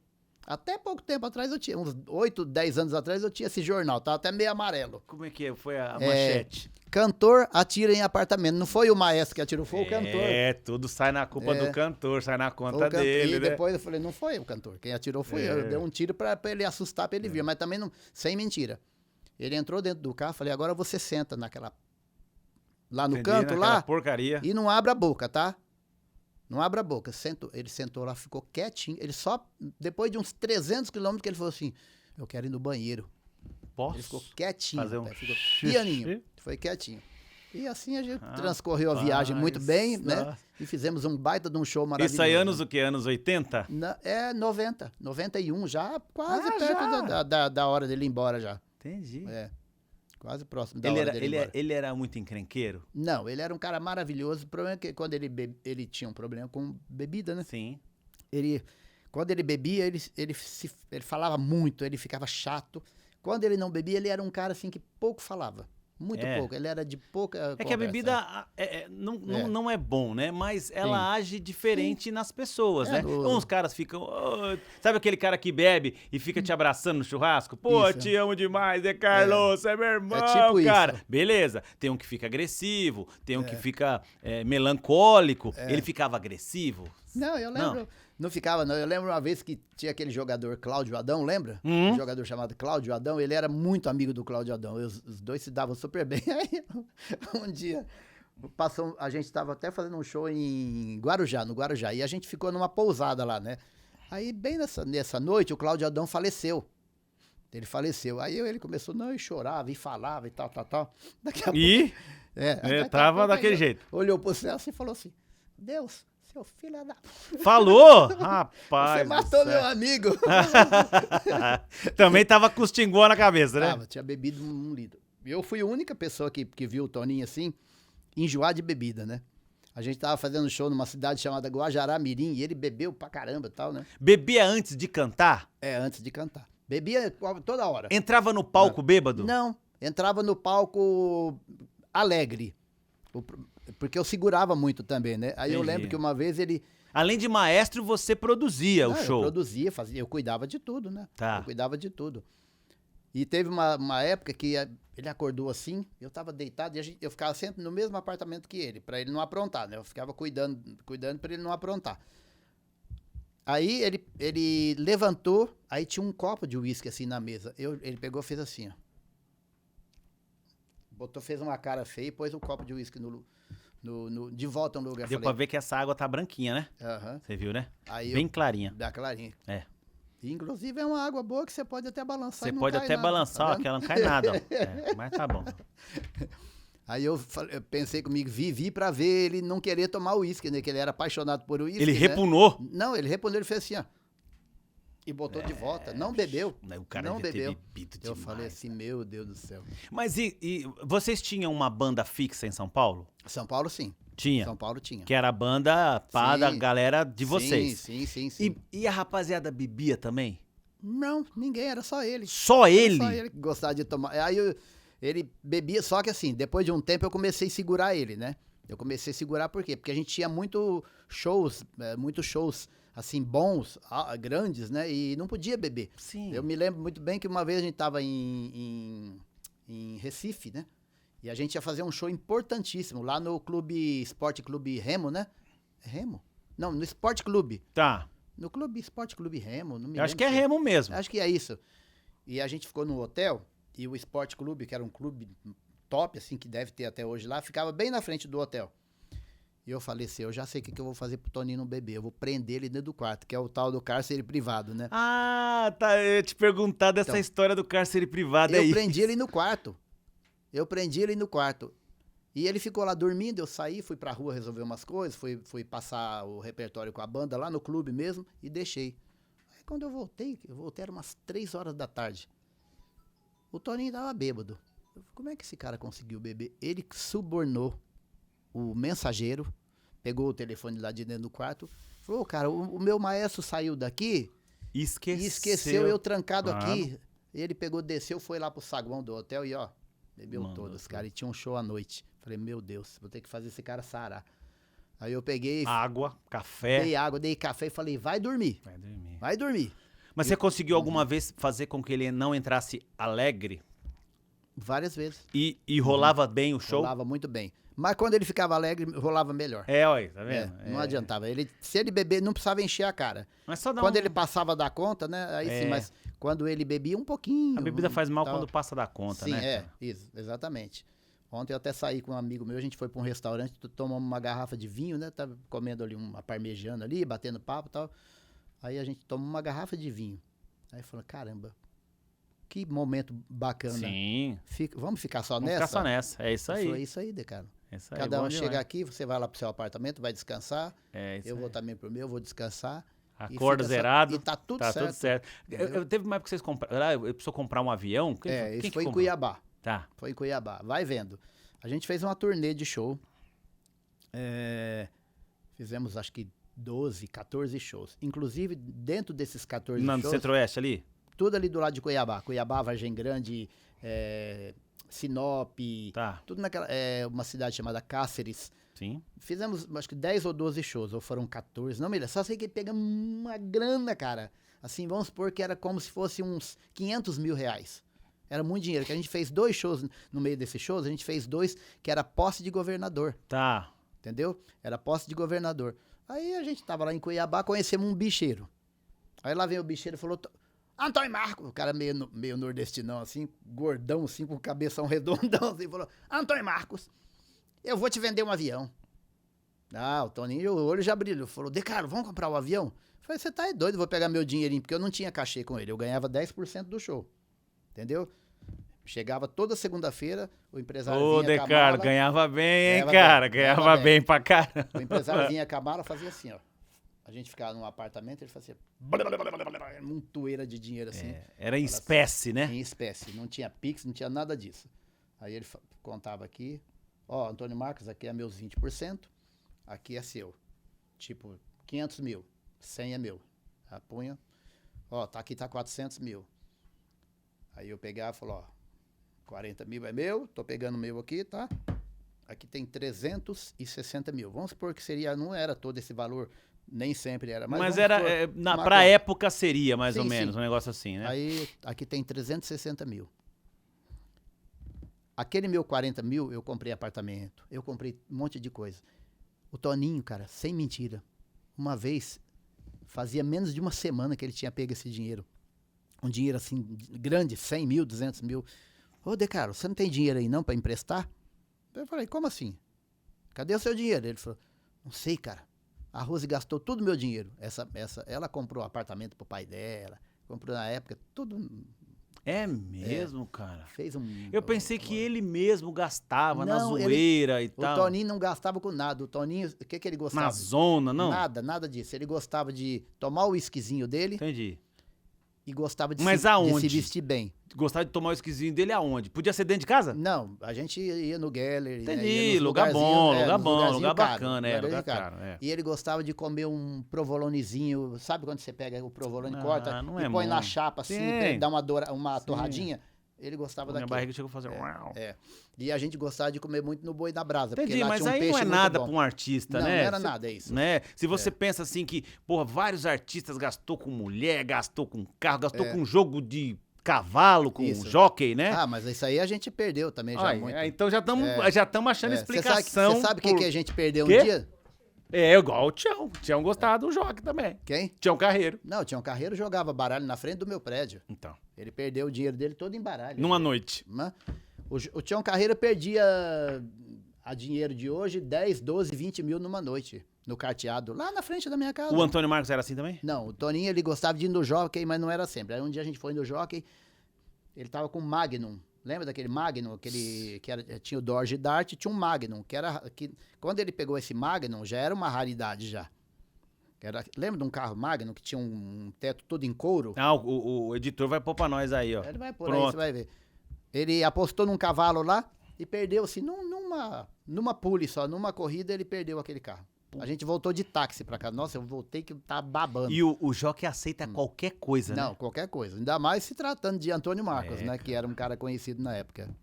Até pouco tempo atrás eu tinha, uns 8, 10 anos atrás eu tinha esse jornal, tava até meio amarelo. Como é que é? Foi a manchete? Cantor atira em apartamento. Não foi o maestro que atirou, foi o cantor. Tudo sai na culpa do cantor, sai na conta dele, E né? depois eu falei, não foi o cantor, quem atirou foi eu. Eu dei um tiro pra ele assustar, pra ele vir, mas também não, sem mentira. Ele entrou dentro do carro, falei, agora você senta lá no canto, lá, porcaria. e não abra a boca, tá? Não abra a boca. Ele sentou lá, ficou quietinho. Ele só, depois de uns 300 quilômetros, que ele falou assim, eu quero ir no banheiro. Posso? Ele ficou quietinho, fazer ficou pianinho. Foi quietinho. E assim a gente transcorreu a viagem muito bem, né? E fizemos um baita de um show maravilhoso. Isso aí anos o quê? Anos 80? 90, 91, já quase perto da hora dele ir embora já. Entendi. Quase próximo da hora dele ir embora. Ele era muito encrenqueiro? Não, ele era um cara maravilhoso. O problema é que quando ele tinha um problema com bebida, né? Sim. Quando ele bebia, ele falava muito, ele ficava chato. Quando ele não bebia, ele era um cara assim que pouco falava. Muito pouco. Ele era de pouca conversa. Que a bebida não é bom, né? Mas ela age diferente nas pessoas, né? Uns caras ficam... sabe aquele cara que bebe e fica te abraçando no churrasco? Pô, te amo demais, Carlos, você é meu irmão, tipo cara. Isso. Beleza. Tem um que fica agressivo, tem um que fica melancólico. Ele ficava agressivo? Não, eu lembro... Não ficava, não. Eu lembro uma vez que tinha aquele jogador Cláudio Adão, lembra? Um jogador chamado Cláudio Adão. Ele era muito amigo do Cláudio Adão. Os dois se davam super bem. Aí, um dia, a gente estava até fazendo um show no Guarujá. E a gente ficou numa pousada lá, né? Aí, bem nessa noite, o Cláudio Adão faleceu. Ele faleceu. Aí ele começou, e chorava, e falava, e tal. Daqui a pouco... tava daquele jeito. Olhou pro céu assim e falou assim, Deus... Seu filho da... Falou? Rapaz. Você matou meu amigo. Também tava com os tingô na cabeça, né? Tinha bebido 1 litro. Eu fui a única pessoa que viu o Toninho assim, enjoar de bebida, né? A gente tava fazendo show numa cidade chamada Guajará-Mirim e ele bebeu pra caramba e tal, né? Bebia antes de cantar? Antes de cantar. Bebia toda hora. Entrava no palco bêbado? Não, entrava no palco alegre. Porque eu segurava muito também, né? Aí eu lembro que uma vez ele... Além de maestro, você produzia o show. Eu produzia, fazia, eu cuidava de tudo, né? Tá. Eu cuidava de tudo. E teve uma época que ele acordou assim, eu tava deitado e eu ficava sempre no mesmo apartamento que ele, pra ele não aprontar, né? Eu ficava cuidando pra ele não aprontar. Aí ele levantou, aí tinha um copo de uísque assim na mesa. Ele pegou e fez assim, ó. Fez uma cara feia e pôs um copo de uísque de volta no lugar. Deu pra ver que essa água tá branquinha, né? Você viu, né? Aí bem clarinha. Dá clarinha. Inclusive é uma água boa que você pode até balançar. Você pode até balançar, ó, que ela não cai nada. Ó. Mas tá bom. Aí eu pensei comigo, vivi pra ver ele não querer tomar uísque, né? Que ele era apaixonado por uísque. Ele né? repunou? Não, ele repunou, ele fez assim, ó. E botou de volta. Não bebeu. O cara não bebeu. Bebido eu demais, falei assim, meu Deus do céu. Mas e vocês tinham uma banda fixa em São Paulo? São Paulo, sim. Tinha? São Paulo tinha. Que era a banda pá da galera de vocês. Sim. E a rapaziada bebia também? Não, ninguém, era só ele. Só ele? Só ele que gostava de tomar. Aí ele bebia, só que assim, depois de um tempo eu comecei a segurar ele, né? Eu comecei a segurar por quê? Porque a gente tinha muitos shows, assim, bons, grandes, né? E não podia beber. Sim. Eu me lembro muito bem que uma vez a gente tava em Recife, né? E a gente ia fazer um show importantíssimo lá no Esporte Clube Remo, né? Remo? Não, no Esporte Clube. Tá. No Esporte Clube Remo, não me lembro. Eu acho que é Remo mesmo. Acho que é isso. E a gente ficou no hotel e o Esporte Clube, que era um clube top, assim, que deve ter até hoje lá, ficava bem na frente do hotel. E eu falei assim, eu já sei o que eu vou fazer pro Toninho não beber. Eu vou prender ele dentro do quarto, que é o tal do cárcere privado, né? Ah, tá. Eu ia te perguntar dessa Então, história do cárcere privado eu aí. prendi ele no quarto. E ele ficou lá dormindo, eu saí, fui pra rua resolver umas coisas, fui passar o repertório com a banda lá no clube mesmo e deixei. Aí quando eu voltei era umas 3 horas da tarde. O Toninho tava bêbado. Eu falei, como é que esse cara conseguiu beber? Ele subornou o mensageiro, pegou o telefone lá de dentro do quarto, falou, cara, o meu maestro saiu daqui e esqueceu eu trancado aqui. Ele pegou, desceu, foi lá pro saguão do hotel e ó, bebeu todos, cara, e tinha um show à noite. Falei, meu Deus, vou ter que fazer esse cara sarar. Aí eu peguei... Água, café. Dei água, dei café e falei, vai dormir. Vai dormir. Mas você conseguiu alguma vez fazer com que ele não entrasse alegre? Várias vezes. E rolava bem o show? Rolava muito bem. Mas quando ele ficava alegre, rolava melhor. Olha, tá vendo? Não adiantava. Se ele beber, não precisava encher a cara. Mas só dá quando ele passava da conta, né? Aí sim, mas quando ele bebia um pouquinho... A bebida faz mal tal. quando passa da conta, sim, né? Isso, exatamente. Ontem eu até saí com um amigo meu, a gente foi pra um restaurante, tomamos uma garrafa de vinho, né? Tava comendo ali uma parmegiana ali, batendo papo e tal. Aí a gente tomou uma garrafa de vinho. Aí falou, caramba, que momento bacana. Sim. Vamos ficar só Vamos nessa? ficar só nessa, é isso aí. Falei, é isso aí, Decaro. Isso aí, Cada um bom chega demais. aqui, você vai lá pro seu apartamento, vai descansar. Isso eu aí. vou também pro meu, vou descansar. Acorda fica zerado. E tá tudo Tá certo. tudo certo. Teve uma época que vocês compraram. Eu precisou comprar um avião? Quem Isso que foi em comprou? Cuiabá. Tá. Foi em Cuiabá. Vai vendo. A gente fez uma turnê de show. Fizemos acho que 12, 14 shows. Inclusive, dentro desses 14 No shows, Centro-Oeste ali? tudo ali do lado de Cuiabá. Cuiabá, Vargem Grande, Sinop, Tá. tudo naquela. Uma cidade chamada Cáceres. Sim. Fizemos acho que 10 ou 12 shows, ou foram 14, não me lembro. Só sei que pegamos uma grana, cara. Assim, vamos supor que era como se fosse uns 500 mil reais. Era muito dinheiro, que a gente fez 2 shows no meio desses shows, a gente fez 2 que era posse de governador, Tá. entendeu? Era posse de governador. Aí a gente tava lá em Cuiabá, conhecemos um bicheiro. Aí lá vem o bicheiro e falou, Antônio Marcos, o cara meio nordestinão assim, gordão assim, com cabeção redondão assim, falou, Antônio Marcos, eu vou te vender um avião. Ah, o Toninho, o olho já brilhou, falou, Decaro, vamos comprar o avião? Eu falei, você tá doido, vou pegar meu dinheirinho, porque eu não tinha cachê com ele, eu ganhava 10% do show. Entendeu? Chegava toda segunda-feira, o empresário vinha com a Decaro, mala, ganhava bem, hein, Ganhava cara? bem, Ganhava ganhava bem pra caramba. o empresário vinha com a mala, fazia assim, ó. A gente ficava num apartamento, ele fazia montoeira de dinheiro assim, Era em espécie, né? em espécie. Não tinha Pix, não tinha nada disso. Aí ele contava aqui, ó, Antônio Marcos, aqui é meus 20%, aqui é seu. Tipo, 500 mil, 100 é meu. Apunha, ó, aqui tá 400 mil. Aí eu pegava e falava, ó, 40 mil é meu, tô pegando o meu aqui, tá? Aqui tem 360 mil. Vamos supor que não era todo esse valor, nem sempre era. Mas vamos era, supor, pra época seria, mais Sim, ou menos, sim. um negócio assim, né? Aí, aqui tem 360 mil. Aquele meu 40 mil, eu comprei apartamento, eu comprei um monte de coisa. O Toninho, cara, sem mentira, uma vez, fazia menos de uma semana que ele tinha pego esse dinheiro. Um dinheiro assim, grande, 100 mil, 200 mil. Ô, Decaro, você não tem dinheiro aí não pra emprestar? Eu falei, como assim? Cadê o seu dinheiro? Ele falou, não sei, cara. A Rose gastou todo o meu dinheiro. Ela comprou apartamento pro pai dela, comprou na época, tudo. É mesmo, cara? Fez um... Eu pensei que ele mesmo gastava na Não, zoeira e O tal. Toninho não gastava com nada. O Toninho, o que ele gostava? Na zona, não? Nada disso. Ele gostava de tomar o whiskyzinho dele Entendi. e gostava de, Mas de aonde? se vestir bem. Gostava de tomar o esquisinho dele aonde? Podia ser dentro de casa? Não, a gente ia no Geller. Entendi, Ia nos lugar lugarzinhos, bom, nos lugar bom, lugarzinho lugar caro, bacana, lugarzinho lugar caro, é. E ele gostava de comer um provolonezinho, sabe quando você pega o provolone, Ah, corta não e é põe na bom. chapa assim, Sim. dá uma torradinha? Ele gostava Minha daquilo. barriga chegou a fazer... uau. E a gente gostava de comer muito no boi da brasa. porque Entendi, lá mas tinha um aí não peixe é muito nada bom. pra um artista, Não, né? não era Cê- nada, é isso. Né? Se você pensa assim que, porra, vários artistas gastou com mulher, gastou com carro, gastou com jogo de cavalo, com Isso. jockey, né? Ah, mas isso aí a gente perdeu também já Olha, muito. então já estamos achando É, explicação. Você sabe o que a gente perdeu Quê? um dia? É igual o Tião. Tião gostava do jockey também. Quem? Tião Carreiro. Não, tinha um carreiro jogava baralho na frente do meu prédio. Então, Ele perdeu o dinheiro dele todo em baralho. numa noite. Né? O Tião Carreira perdia a dinheiro de hoje 10, 12, 20 mil numa noite, no carteado, lá na frente da minha casa. O Antônio Marcos era assim também? Não, o Toninho, ele gostava de ir no Jockey, mas não era sempre. Aí um dia a gente foi no Jockey, ele tava com um Magnum. Lembra daquele Magnum, tinha o Dodge Dart, tinha um Magnum, quando ele pegou esse Magnum, já era uma raridade já. Lembra de um carro Magnum que tinha um teto todo em couro? Ah, o editor vai pôr pra nós aí, ó. Ele vai por Pronto. aí, você vai ver. Ele apostou num cavalo lá e perdeu, assim, numa pule só, numa corrida, ele perdeu aquele carro. A gente voltou de táxi pra cá. Nossa, eu voltei que tá babando. E o Jockey aceita qualquer coisa, né? Não, qualquer coisa. Ainda mais se tratando de Antônio Marcos, né? Que era um cara conhecido na época.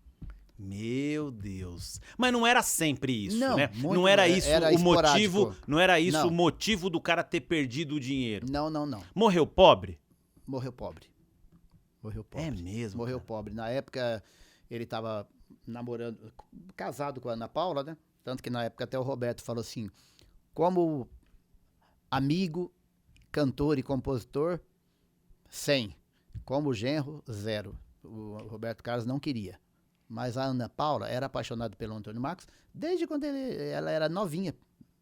Meu Deus. Mas não era sempre isso, Não, né? muito- Não era isso era o motivo, esporádico. não era isso Não. o motivo do cara ter perdido o dinheiro. Não. Morreu pobre? Morreu pobre. É mesmo. Morreu cara. pobre. Na época, ele tava namorando, casado com a Ana Paula, né? Tanto que na época até o Roberto falou assim, como amigo, cantor e compositor, 100. Como genro, 0. O Roberto Carlos não queria. Mas a Ana Paula era apaixonada pelo Antônio Marcos desde quando ela era novinha,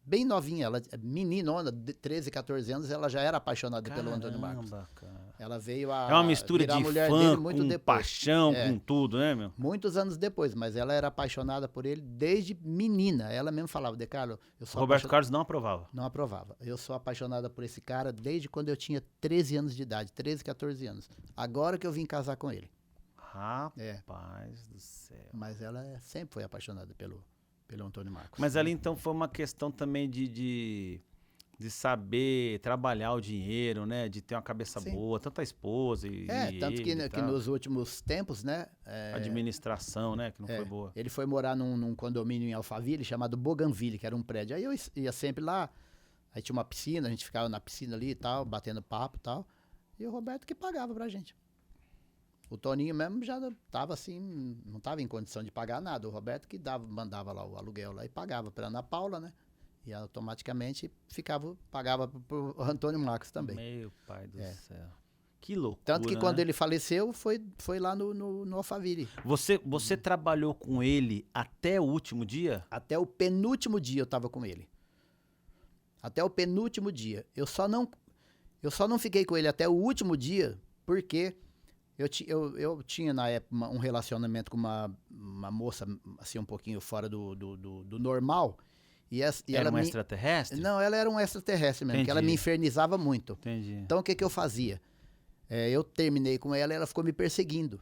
bem novinha. Ela, meninona, de 13, 14 anos, ela já era apaixonada pelo Antônio Marcos. Caramba, cara. Ela veio a É uma mistura virar de mulher fã dele muito com depois. paixão, É. com tudo, né, meu? Muitos anos depois, mas ela era apaixonada por ele desde menina. Ela mesmo falava, De Carlo, eu O sou Roberto apaixonada. Carlos não aprovava. Não aprovava. Eu sou apaixonada por esse cara desde quando eu tinha 13 anos de idade, 13, 14 anos. Agora que eu vim casar com ele. Rapaz do céu. Mas ela sempre foi apaixonada pelo Antônio Marcos. Mas ali então foi uma questão também de saber trabalhar o dinheiro, né? De ter uma cabeça Sim. boa, tanto a esposa e Tanto ele e que tal. nos últimos tempos, né? Administração, né? Que não foi boa. Ele foi morar num condomínio em Alphaville chamado Bougainville, que era um prédio. Aí eu ia sempre lá, aí tinha uma piscina, a gente ficava na piscina ali e tal, batendo papo e tal. E o Roberto que pagava pra gente. O Toninho mesmo já tava assim, não tava em condição de pagar nada. O Roberto que mandava lá o aluguel lá e pagava pra Ana Paula, né? E automaticamente pagava pro Antônio Marcos também. Meu pai do É. céu. Que loucura, Tanto que quando né? ele faleceu, foi lá no Alphaville. Você trabalhou com ele até o último dia? Até o penúltimo dia eu tava com ele. Até o penúltimo dia. Eu só não fiquei com ele até o último dia, porque eu tinha na época um relacionamento com uma moça assim um pouquinho fora do normal. E Era ela um extraterrestre? Não, ela era um extraterrestre mesmo, que ela me Entendi. infernizava muito. Entendi. Então o que eu fazia? Eu terminei com ela e ela ficou me perseguindo.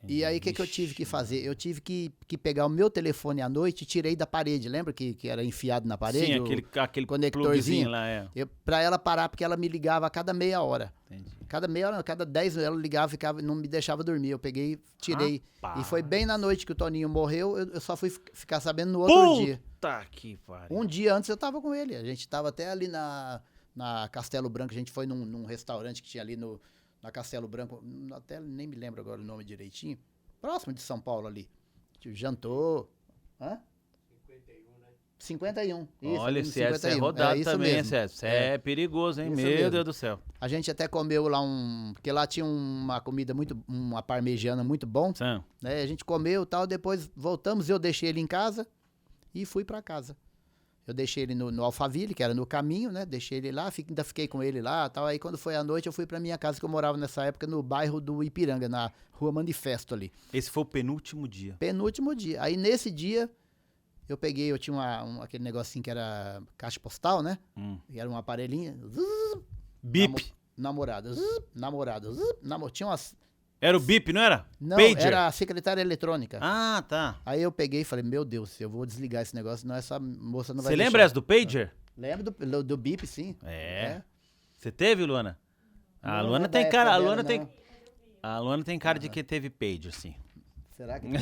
E aí, o que eu tive que fazer? Eu tive que pegar o meu telefone à noite e tirei da parede. Lembra que era enfiado na parede? Sim, o aquele conectorzinho pluguezinho lá, é. Pra ela parar, porque ela me ligava a cada meia hora. Entendi. Cada meia hora, cada 10 ela ligava, não me deixava dormir. Eu peguei, tirei. Rapaz. E foi bem na noite que o Toninho morreu, eu só fui ficar sabendo no outro dia. Puta que pariu. Um dia antes eu tava com ele. A gente tava até ali na Castelo Branco. A gente foi num restaurante que tinha ali na Castelo Branco. Até nem me lembro agora o nome direitinho. Próximo de São Paulo ali. Jantou. Hã? 51. Isso, Olha, ali no se é 51. rodado isso também, mesmo. César. Você é perigoso, hein? Isso Meu mesmo. Deus do céu. A gente até comeu lá porque lá tinha uma comida uma parmegiana muito bom, Sam, né? A gente comeu e tal, depois voltamos, eu deixei ele em casa e fui pra casa. Eu deixei ele no Alphaville, que era no caminho, né? Deixei ele lá, ainda fiquei com ele lá, tal. Aí quando foi à noite eu fui pra minha casa, que eu morava nessa época no bairro do Ipiranga, na Rua Manifesto ali. esse foi o penúltimo dia. Penúltimo dia. Aí nesse dia eu tinha aquele negocinho que era caixa postal, né? E era um aparelhinho. Bip. Namorada. Tinha umas. Era o bip, não era? Não, Pager. era a secretária eletrônica. Ah, tá. Aí eu peguei e falei, meu Deus, eu vou desligar esse negócio, senão essa moça não vai Você deixar. lembra essa do Pager? Lembro do bip, sim. É. Você teve, Luana? A Não Luana é da tem época cara, dela, não. a Luana tem cara de que teve Pager, sim. Será que tem?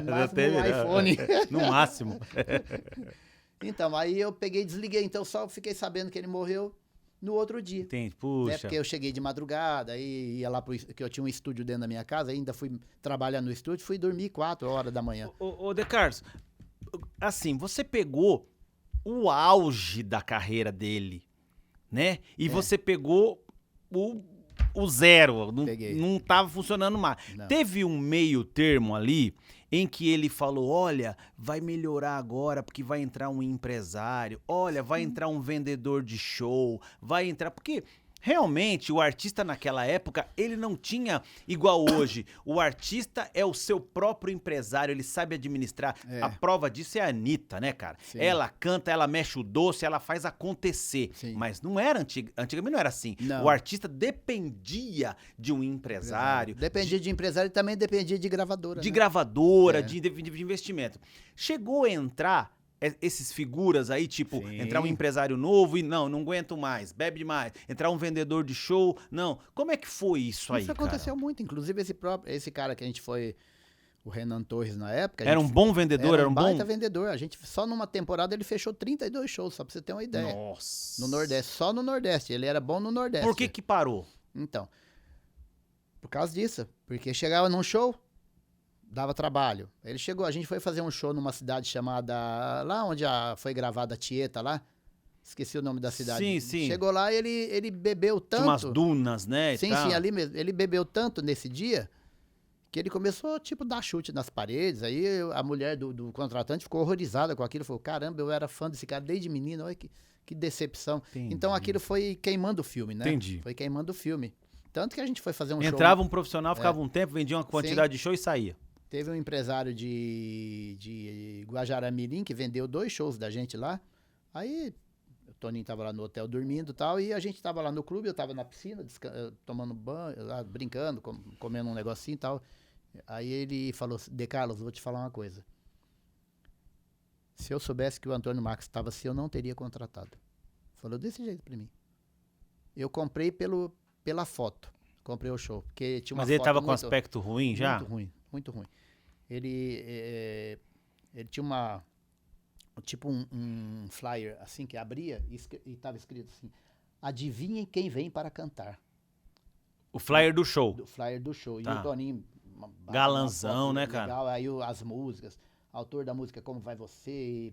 No máximo teve, um né? iPhone. No máximo. Então, aí eu peguei e desliguei. Então, só fiquei sabendo que ele morreu no outro dia. Tem, Né? puxa. Porque eu cheguei de madrugada, aí ia lá que eu tinha um estúdio dentro da minha casa, ainda fui trabalhar no estúdio, fui dormir 4 horas da manhã. Ô, De Carlos, assim, você pegou o auge da carreira dele, né? E você pegou o zero, Peguei. não tava funcionando mais. Não. Teve um meio termo ali em que ele falou, olha, vai melhorar agora porque vai entrar um empresário, olha, vai entrar um vendedor de show, vai entrar... Porque... Realmente, o artista naquela época, ele não tinha igual hoje. O artista é o seu próprio empresário, ele sabe administrar. É. A prova disso é a Anitta, né, cara? Sim. Ela canta, ela mexe o doce, ela faz acontecer. Sim. Mas não era antigamente não era assim. Não. O artista dependia de um empresário, Dependia de empresário e também dependia de gravadora. de né? gravadora, É. de investimento. Chegou a entrar esses figuras aí, tipo, Sim. entrar um empresário novo e não aguento mais, bebe demais. Entrar um vendedor de show, não. Como é que foi isso aí, Isso aconteceu muito. Inclusive, esse cara que a gente foi, o Renan Torres, na época. Era um bom vendedor, era um bom... baita vendedor. A gente, só numa temporada, ele fechou 32 shows, só pra você ter uma ideia. Nossa. No Nordeste, só no Nordeste. Ele era bom no Nordeste. Por que parou? Então, por causa disso. Porque chegava num show, dava trabalho. Ele chegou, a gente foi fazer um show numa cidade chamada... Lá onde foi gravada a Tieta, lá. Esqueci o nome da cidade. Sim, sim. Chegou lá e ele bebeu tanto... Tinha umas dunas, né? e Sim, tal. sim, ali mesmo. Ele bebeu tanto nesse dia que ele começou, tipo, dar chute nas paredes. Aí a mulher do contratante ficou horrorizada com aquilo. Falou, caramba, eu era fã desse cara desde menino. Olha que decepção. Entendi. Então aquilo foi queimando o filme, né? Entendi. Foi queimando o filme. Tanto que a gente foi fazer um show... Entrava um profissional, ficava um tempo, vendia uma quantidade de show e saía. Teve um empresário de Guajará-Mirim que vendeu 2 shows da gente lá. Aí o Toninho tava lá no hotel dormindo e tal, e a gente tava lá no clube, eu tava na piscina, tomando banho, lá, brincando, comendo um negocinho e tal. Aí ele falou, De Carlos, vou te falar uma coisa. Se eu soubesse que o Antônio Marcos estava assim, eu não teria contratado. Falou desse jeito pra mim. Eu comprei pela foto. Comprei o show. Porque tinha uma Mas ele foto tava com muito- aspecto ruim já? Muito ruim, muito ruim. Ele tinha tipo um flyer assim que abria e tava escrito assim: adivinhem quem vem para cantar. O flyer do show. Do flyer do show. Tá. E o Toninho. Galanzão, né, cara? Legal. Aí as músicas. Autor da música Como Vai Você,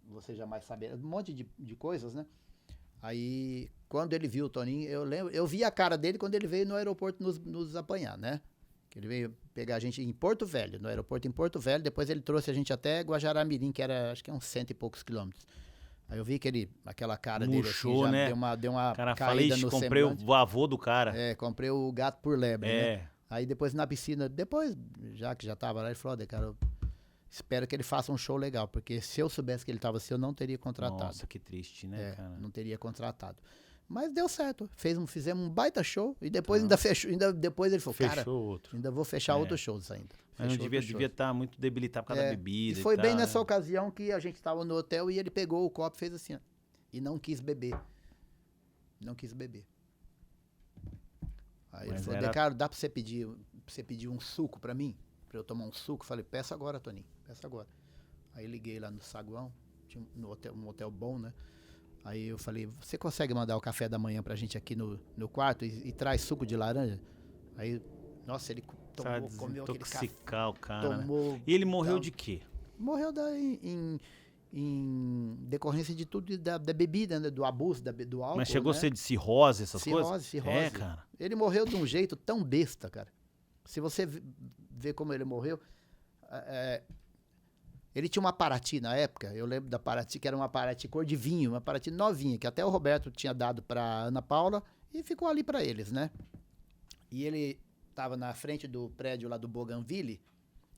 Você Jamais Saberá. Um monte de coisas, né? Aí, quando ele viu o Toninho, eu vi a cara dele quando ele veio no aeroporto nos apanhar, né? Que ele veio pegar a gente em Porto Velho, no aeroporto em Porto Velho. Depois ele trouxe a gente até Guajará-Mirim, que era, acho que uns 100 e poucos quilômetros. Aí eu vi que aquela cara Murchou, dele assim, já né? deu uma Cara, caída falei, no comprei semblante. o avô do cara. Comprei o gato por lebre, né? É. Aí depois na piscina, já que já tava lá, ele falou, cara, eu espero que ele faça um show legal, porque se eu soubesse que ele tava assim, eu não teria contratado. Nossa, que triste, né, cara? Não teria contratado. Mas deu certo. Fizemos um baita show e depois ainda fechou. Depois ele falou, cara, Fechou outro. ainda vou fechar outros shows ainda. Mas não Fechou devia outros shows. estar muito debilitado por causa da bebida E foi bem tal, nessa né? ocasião que a gente estava no hotel e ele pegou o copo e fez assim, ó, e não quis beber. Não quis beber. Aí ele Mas falou, era- Decaro, dá pra você pedir um suco pra mim? Pra eu tomar um suco? Falei, peça agora, Toninho, peça agora. Aí liguei lá no saguão, tinha um hotel bom, né? Aí eu falei, você consegue mandar o café da manhã pra gente aqui no quarto e traz suco de laranja? Aí, nossa, ele comeu aquele café. Desintoxicar o cara, né? Tomou. E ele morreu tal. de quê? Morreu em decorrência de tudo, da bebida, né? Do abuso do álcool. Mas chegou né? a ser de cirrose, essas coisas? Cirrose. É, cara. Ele morreu de um jeito tão besta, cara. Se você ver como ele morreu, ele tinha uma Paraty na época, eu lembro da Paraty, que era uma Paraty cor de vinho, uma Paraty novinha, que até o Roberto tinha dado pra Ana Paula e ficou ali pra eles, né? E ele tava na frente do prédio lá do Bougainville.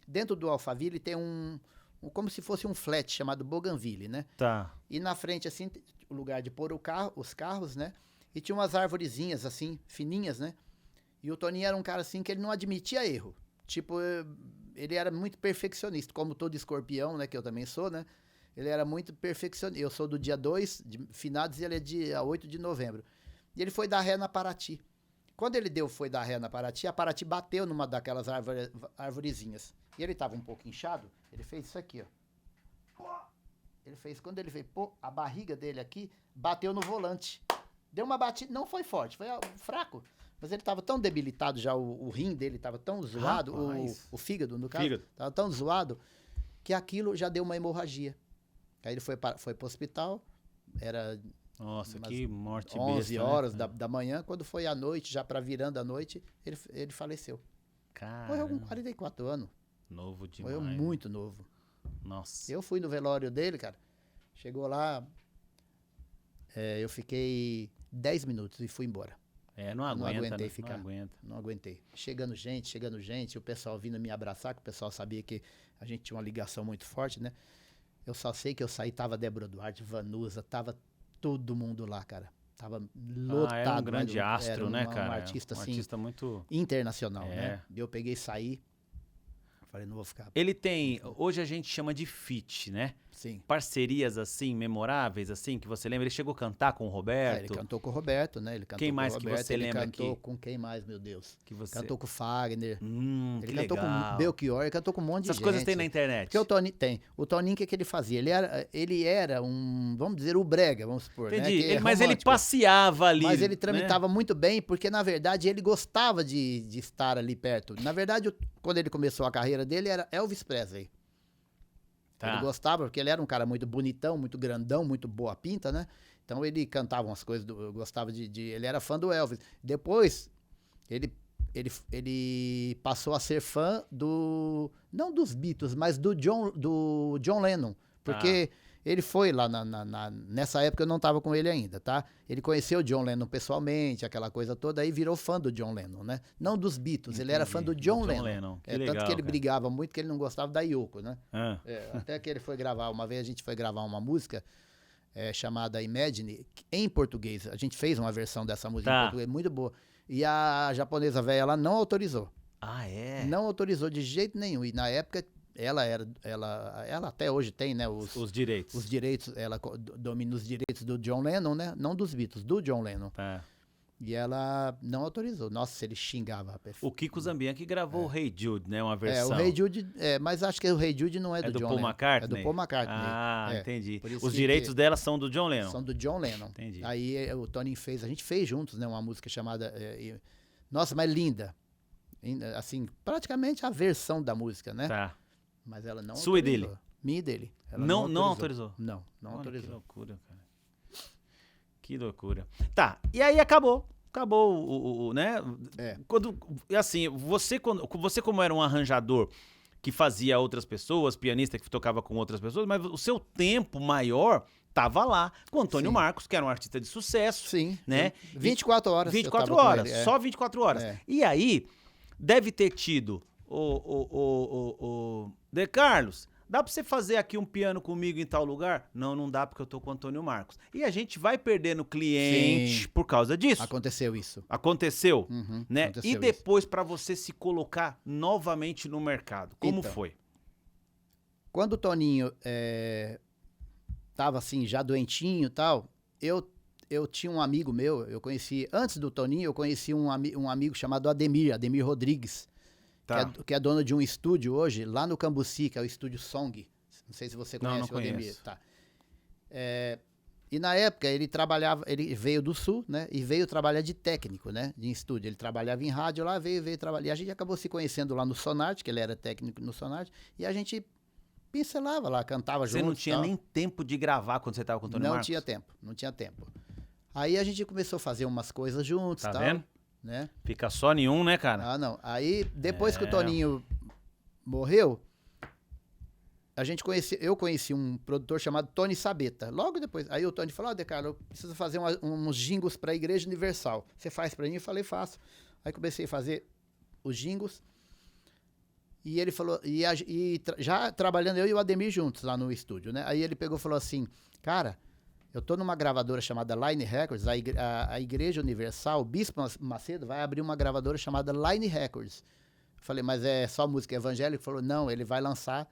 Dentro do Alphaville tem como se fosse um flat chamado Bougainville, né? Tá. E na frente, assim, o lugar de pôr os carros, né? E tinha umas arvorezinhas, assim, fininhas, né? E o Toninho era um cara, assim, que ele não admitia erro. Tipo, ele era muito perfeccionista, como todo escorpião, né? Que eu também sou, né? Ele era muito perfeccionista. Eu sou do dia 2 de finados e ele é dia 8 de novembro. E ele foi dar ré na Paraty. Quando ele foi dar ré na Paraty, a Paraty bateu numa daquelas arvorezinhas. E ele tava um pouco inchado, ele fez isso aqui, ó. Quando ele fez, a barriga dele aqui bateu no volante. Deu uma batida, não foi forte, foi fraco. Mas ele tava tão debilitado já, o rim dele tava tão zoado, o fígado, no caso, tava tão zoado, que aquilo já deu uma hemorragia. Aí ele foi pro hospital, era Nossa, umas que morte 11 besta, horas né? da manhã. Quando foi à noite, já pra virando a noite, ele faleceu. Morreu com Caramba, 44 anos. novo demais. Morreu muito novo. Nossa. Eu fui no velório dele, cara. Chegou lá, eu fiquei 10 minutos e fui embora. Não aguenta, aguentei né? ficar. Não aguenta. Não aguentei. Chegando gente, o pessoal vindo me abraçar, que o pessoal sabia que a gente tinha uma ligação muito forte, né? Eu só sei que eu saí, tava Débora Duarte, Vanusa, tava todo mundo lá, cara. Tava lotado. É um grande era astro, né, cara? Um artista, um assim, artista muito... internacional, É. né? E eu peguei e saí. Falei, não vou ficar. Ele tem, hoje a gente chama de feat, né? Sim. Parcerias, assim, memoráveis, assim, que você lembra? Ele chegou a cantar com o Roberto? Ele cantou com o Roberto, né? Ele cantou Quem com mais o que Roberto, você lembra Ele cantou aqui? com quem mais, meu Deus? Que você... Cantou com o Fagner. que Ele cantou legal. com o Belchior, ele cantou com um monte de Essas gente. coisas tem na internet? Porque o Toninho tem. O Toninho, o que ele fazia? Ele era um, vamos dizer, o brega, vamos supor, né? Entendi. Que é Mas ele romântico. passeava ali, Mas ele né? tramitava muito bem, porque, na verdade, ele gostava de estar ali perto. Na verdade, quando ele começou a carreira dele, era Elvis Presley. Tá. Ele gostava, porque ele era um cara muito bonitão, muito grandão, muito boa pinta, né? Então ele cantava umas coisas, gostava ele era fã do Elvis. Depois, ele passou a ser fã não dos Beatles, mas do John Lennon. Porque ele foi lá, nessa época eu não estava com ele ainda, tá? Ele conheceu o John Lennon pessoalmente, aquela coisa toda, aí virou fã do John Lennon, né? Não dos Beatles, ele era fã do John Lennon. Que legal, tanto que ele cara. brigava muito, que ele não gostava da Yoko, né? Ah, Até que ele foi gravar, uma vez a gente foi gravar uma música chamada Imagine, em português. A gente fez uma versão dessa música Tá. em português, muito boa. E a japonesa velha, ela não autorizou. é? Não autorizou de jeito nenhum. E na época, ela até hoje tem, né? Os direitos. Os direitos, ela domina os direitos do John Lennon, né? Não dos Beatles, do John Lennon. Tá. E ela não autorizou. Nossa, ele xingava. O Kiko Zambian que gravou o Hey Jude, né? Uma versão. O Hey Jude, mas acho que o Hey Jude não é do É do John Paul Lennon. McCartney? É do Paul McCartney. Ah, É. entendi. Por isso Os que- direitos dela são do John Lennon. São do John Lennon. Entendi. Aí o Toninho a gente fez juntos, né? Uma música chamada... nossa, mas linda. Assim, praticamente a versão da música, né? Tá. Mas ela não Sua e autorizou. dele? Minha e dele. Ela Não autorizou? Não Olha, autorizou. que loucura, cara. Que loucura. Tá, e aí acabou. Acabou né? Quando, assim, você como era um arranjador que fazia outras pessoas, pianista que tocava com outras pessoas, mas o seu tempo maior tava lá com o Antônio Sim. Marcos, que era um artista de sucesso. Sim. Né? 24 horas. 24 eu tava com horas, ele, só 24 horas. É. E aí, deve ter tido De Carlos, dá pra você fazer aqui um piano comigo em tal lugar? Não, não dá porque eu tô com o Antônio Marcos. E a gente vai perdendo cliente Sim. por causa disso. Aconteceu isso. Aconteceu, Uhum, né? aconteceu E isso. depois pra você se colocar novamente no mercado, como Então. foi? Quando o Toninho tava assim, já doentinho e tal, eu tinha um amigo meu, eu conheci, antes do Toninho, eu conheci um amigo chamado Ademir Rodrigues, Tá. que é dono de um estúdio hoje, lá no Cambuci, que é o Estúdio Song. Não sei se você Não, conhece não o Ademir. conheço. Tá. E na época ele veio do Sul, né? E veio trabalhar de técnico, né? De estúdio. Ele trabalhava em rádio lá, veio trabalhar. E a gente acabou se conhecendo lá no Sonarte, que ele era técnico no Sonarte, e a gente pincelava lá, cantava Você junto. não tinha nem tempo de gravar quando você tava com o Antônio Não Marcos? não tinha tempo. Aí a gente começou a fazer umas coisas juntos, Tá tal, vendo? né? Fica só nenhum, né, cara? Ah, não. Aí depois que o Toninho morreu, eu conheci um produtor chamado Tony Sabeta. Logo depois, aí o Tony falou: De Carlo, eu preciso fazer uns jingles para a Igreja Universal. Você faz para mim? Eu falei: faço. Aí comecei a fazer os jingles. E ele falou, já trabalhando eu e o Ademir juntos lá no estúdio, né? Aí ele pegou e falou assim: cara, eu tô numa gravadora chamada Line Records, a Igreja Universal, o Bispo Macedo vai abrir uma gravadora chamada Line Records. Eu falei: mas é só música evangélica? Ele falou: não, ele vai lançar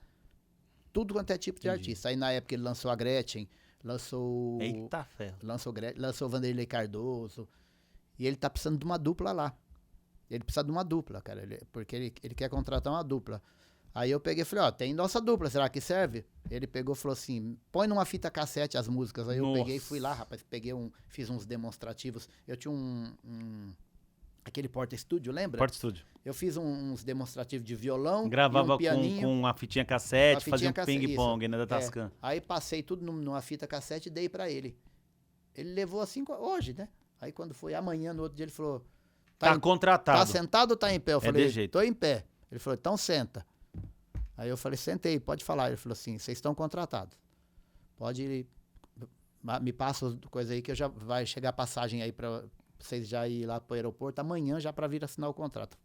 tudo quanto é tipo de artista. Aí na época ele lançou a Gretchen, lançou Eita ferro. lançou o Vanderlei Cardoso, e ele tá precisando de uma dupla lá. Ele precisa de uma dupla, cara, porque ele quer contratar uma dupla. Aí eu peguei e falei: ó, tem nossa dupla, será que serve? Ele pegou e falou assim: põe numa fita cassete as músicas. Aí eu peguei e fui lá, rapaz, fiz uns demonstrativos. Eu tinha aquele porta-estúdio, lembra? Porta-estúdio. Eu fiz uns demonstrativos de violão, Gravava e um pianinho. com uma fitinha cassete, Uma fazia fitinha um cassete, ping-pong isso. né, da Tascam. Aí passei tudo numa fita cassete e dei pra ele. Ele levou assim, hoje, né? Aí quando foi amanhã, no outro dia, ele falou... Tá Tá contratado. sentado ou tá em pé? Eu É falei, de jeito. tô em pé. Ele falou, então senta. Aí eu falei, sentei, pode falar. Ele falou assim, vocês estão contratados. Pode... Me passa as coisas aí que eu já vai chegar a passagem aí pra vocês já ir lá pro aeroporto amanhã já pra vir assinar o contrato.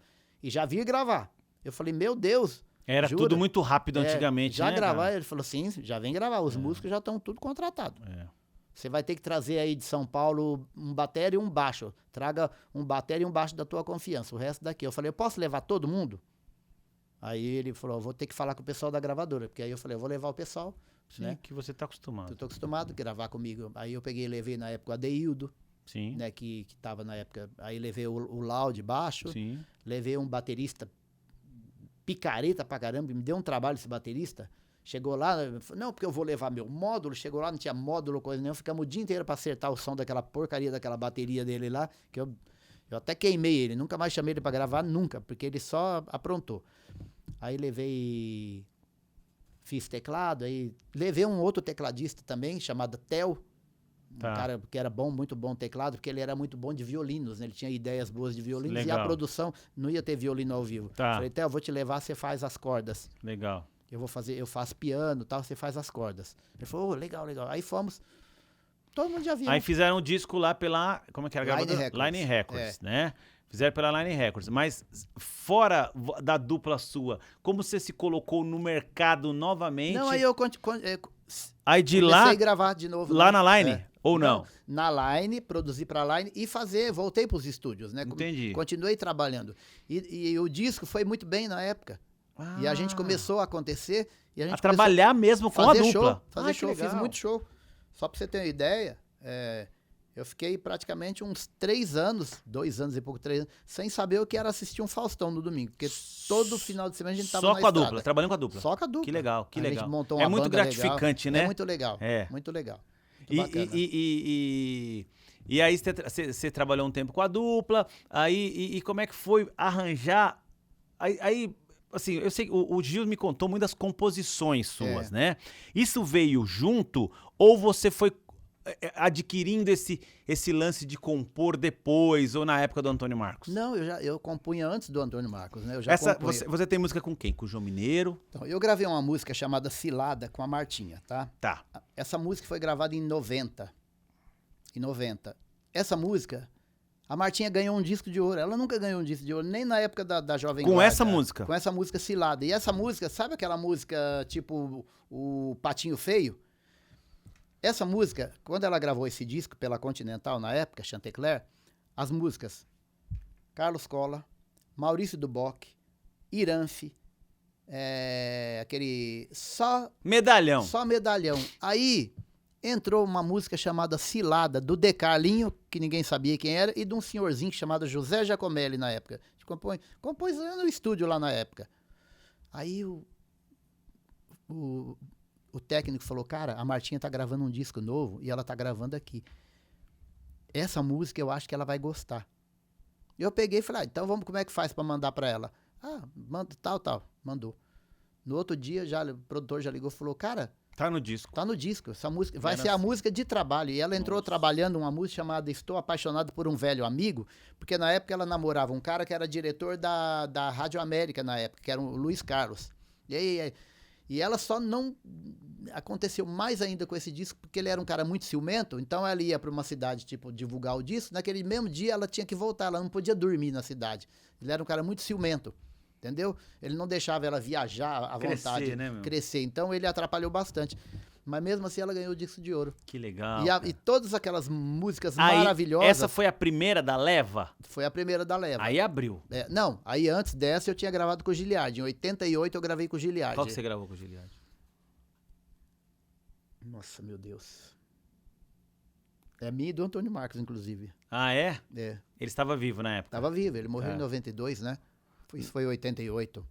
E já vir gravar. Eu falei, meu Deus. Era jura? tudo muito rápido antigamente, já né? gravar, cara? ele falou, sim, já vem gravar. Os músicos já estão tudo contratados. É. Você vai ter que trazer aí de São Paulo um bateria e um baixo. Traga um bateria e um baixo da tua confiança. O resto daqui. Eu falei, eu posso levar todo mundo? Aí ele falou, vou ter que falar com o pessoal da gravadora. Porque aí eu falei, eu vou levar o pessoal, Sim, né? que você tá acostumado. Eu tô acostumado a gravar comigo. Aí eu peguei e levei na época o Adeildo, Sim, né? Que tava na época. Aí levei o Lau de baixo. sim. Levei um baterista picareta pra caramba. Me deu um trabalho esse baterista. Chegou lá, não, porque eu vou levar meu módulo. Chegou lá, não tinha módulo, coisa nenhuma. Ficamos o dia inteiro pra acertar o som daquela porcaria, daquela bateria dele lá. Que eu até queimei ele. Nunca mais chamei ele pra gravar, nunca. Porque ele só aprontou. Aí levei... Fiz teclado, aí levei um outro tecladista também, chamado Theo. Tá. Um cara que era bom, muito bom teclado, porque ele era muito bom de violinos, né? Ele tinha ideias boas de violinos. Legal. E a produção não ia ter violino ao vivo. Tá. Falei, Theo, vou te levar, você faz as cordas. Legal. Eu faço piano e tal, você faz as cordas. Ele falou, legal, legal. Aí fomos, todo mundo já viu. Aí fizeram um disco lá pela... Como é que era a Line gravadora? Records. Line Records, né? Fizeram pela Line Records. Mas fora da dupla sua, como você se colocou no mercado novamente? Não, aí eu Aí de comecei lá, a gravar de novo. lá né? na Line? Ou não? Na Line, produzi pra Line e voltei pros estúdios, né? Entendi. Continuei trabalhando. E o disco foi muito bem na época. E a gente começou a acontecer. E a gente trabalhar mesmo com a fazer dupla. show, fazer show. Que legal. Fiz muito show. Só pra você ter uma ideia, eu fiquei praticamente uns 3 anos, 2 anos e pouco, 3 anos, sem saber o que era assistir um Faustão no domingo. Porque todo final de semana a gente tava Só na com a estrada. dupla, trabalhando com a dupla. Só com a dupla. Que legal, que A legal. gente montou É uma muito banda gratificante, legal. né? É muito legal. É. Muito legal. Muito E, bacana. e aí você trabalhou um tempo com a dupla, aí como é que foi arranjar? Aí assim, eu sei que o Gil me contou muitas composições suas, né? Isso veio junto ou você foi adquirindo esse lance de compor depois ou na época do Antônio Marcos? Não, eu compunha antes do Antônio Marcos, né? Eu já compunha. Você tem música com quem? Com o João Mineiro? Então, eu gravei uma música chamada Cilada com a Martinha, tá? Tá. Essa música foi gravada em 90. Essa música, a Martinha ganhou um disco de ouro. Ela nunca ganhou um disco de ouro, nem na época da Jovem Com Guarda. essa música? Com essa música Cilada. E essa música, sabe aquela música tipo o Patinho Feio? Essa música, quando ela gravou esse disco pela Continental na época, Chantecler, as músicas Carlos Cola, Maurício Duboc, Iranfe, aquele Medalhão. Só Medalhão. Aí entrou uma música chamada Cilada, do De Carlinho, que ninguém sabia quem era, e de um senhorzinho chamado José Giacomelli na época. Compôs no estúdio lá na época. Aí o técnico falou, cara, a Martinha tá gravando um disco novo e ela tá gravando aqui. Essa música eu acho que ela vai gostar. Eu peguei e falei, então como é que faz pra mandar pra ela? Manda tal. Mandou. No outro dia, o produtor já ligou e falou, cara, Tá no disco. tá no disco. Essa música vai ser a música de trabalho. E ela entrou trabalhando uma música chamada Estou Apaixonado por um Velho Amigo, porque na época ela namorava um cara que era diretor da Rádio América na época, que era o Luiz Carlos. E ela só não aconteceu mais ainda com esse disco, porque ele era um cara muito ciumento, então ela ia para uma cidade, tipo, divulgar o disco, naquele mesmo dia ela tinha que voltar, ela não podia dormir na cidade. Ele era um cara muito ciumento, entendeu? Ele não deixava ela viajar à vontade, né, meu? crescer, então ele atrapalhou bastante. Mas mesmo assim ela ganhou o disco de ouro. Que legal. E todas aquelas músicas Aí, maravilhosas... Essa foi a primeira da leva? Foi a primeira da leva. Aí abriu. Não, aí antes dessa eu tinha gravado com o Giliardi. Em 88 eu gravei com o Giliardi. Qual que você gravou com o Giliardi? Nossa, meu Deus. É minha e do Antônio Marcos, inclusive. Ah, é? É. Ele estava vivo na época? Tava vivo, ele morreu em 92, né? Isso foi em 88.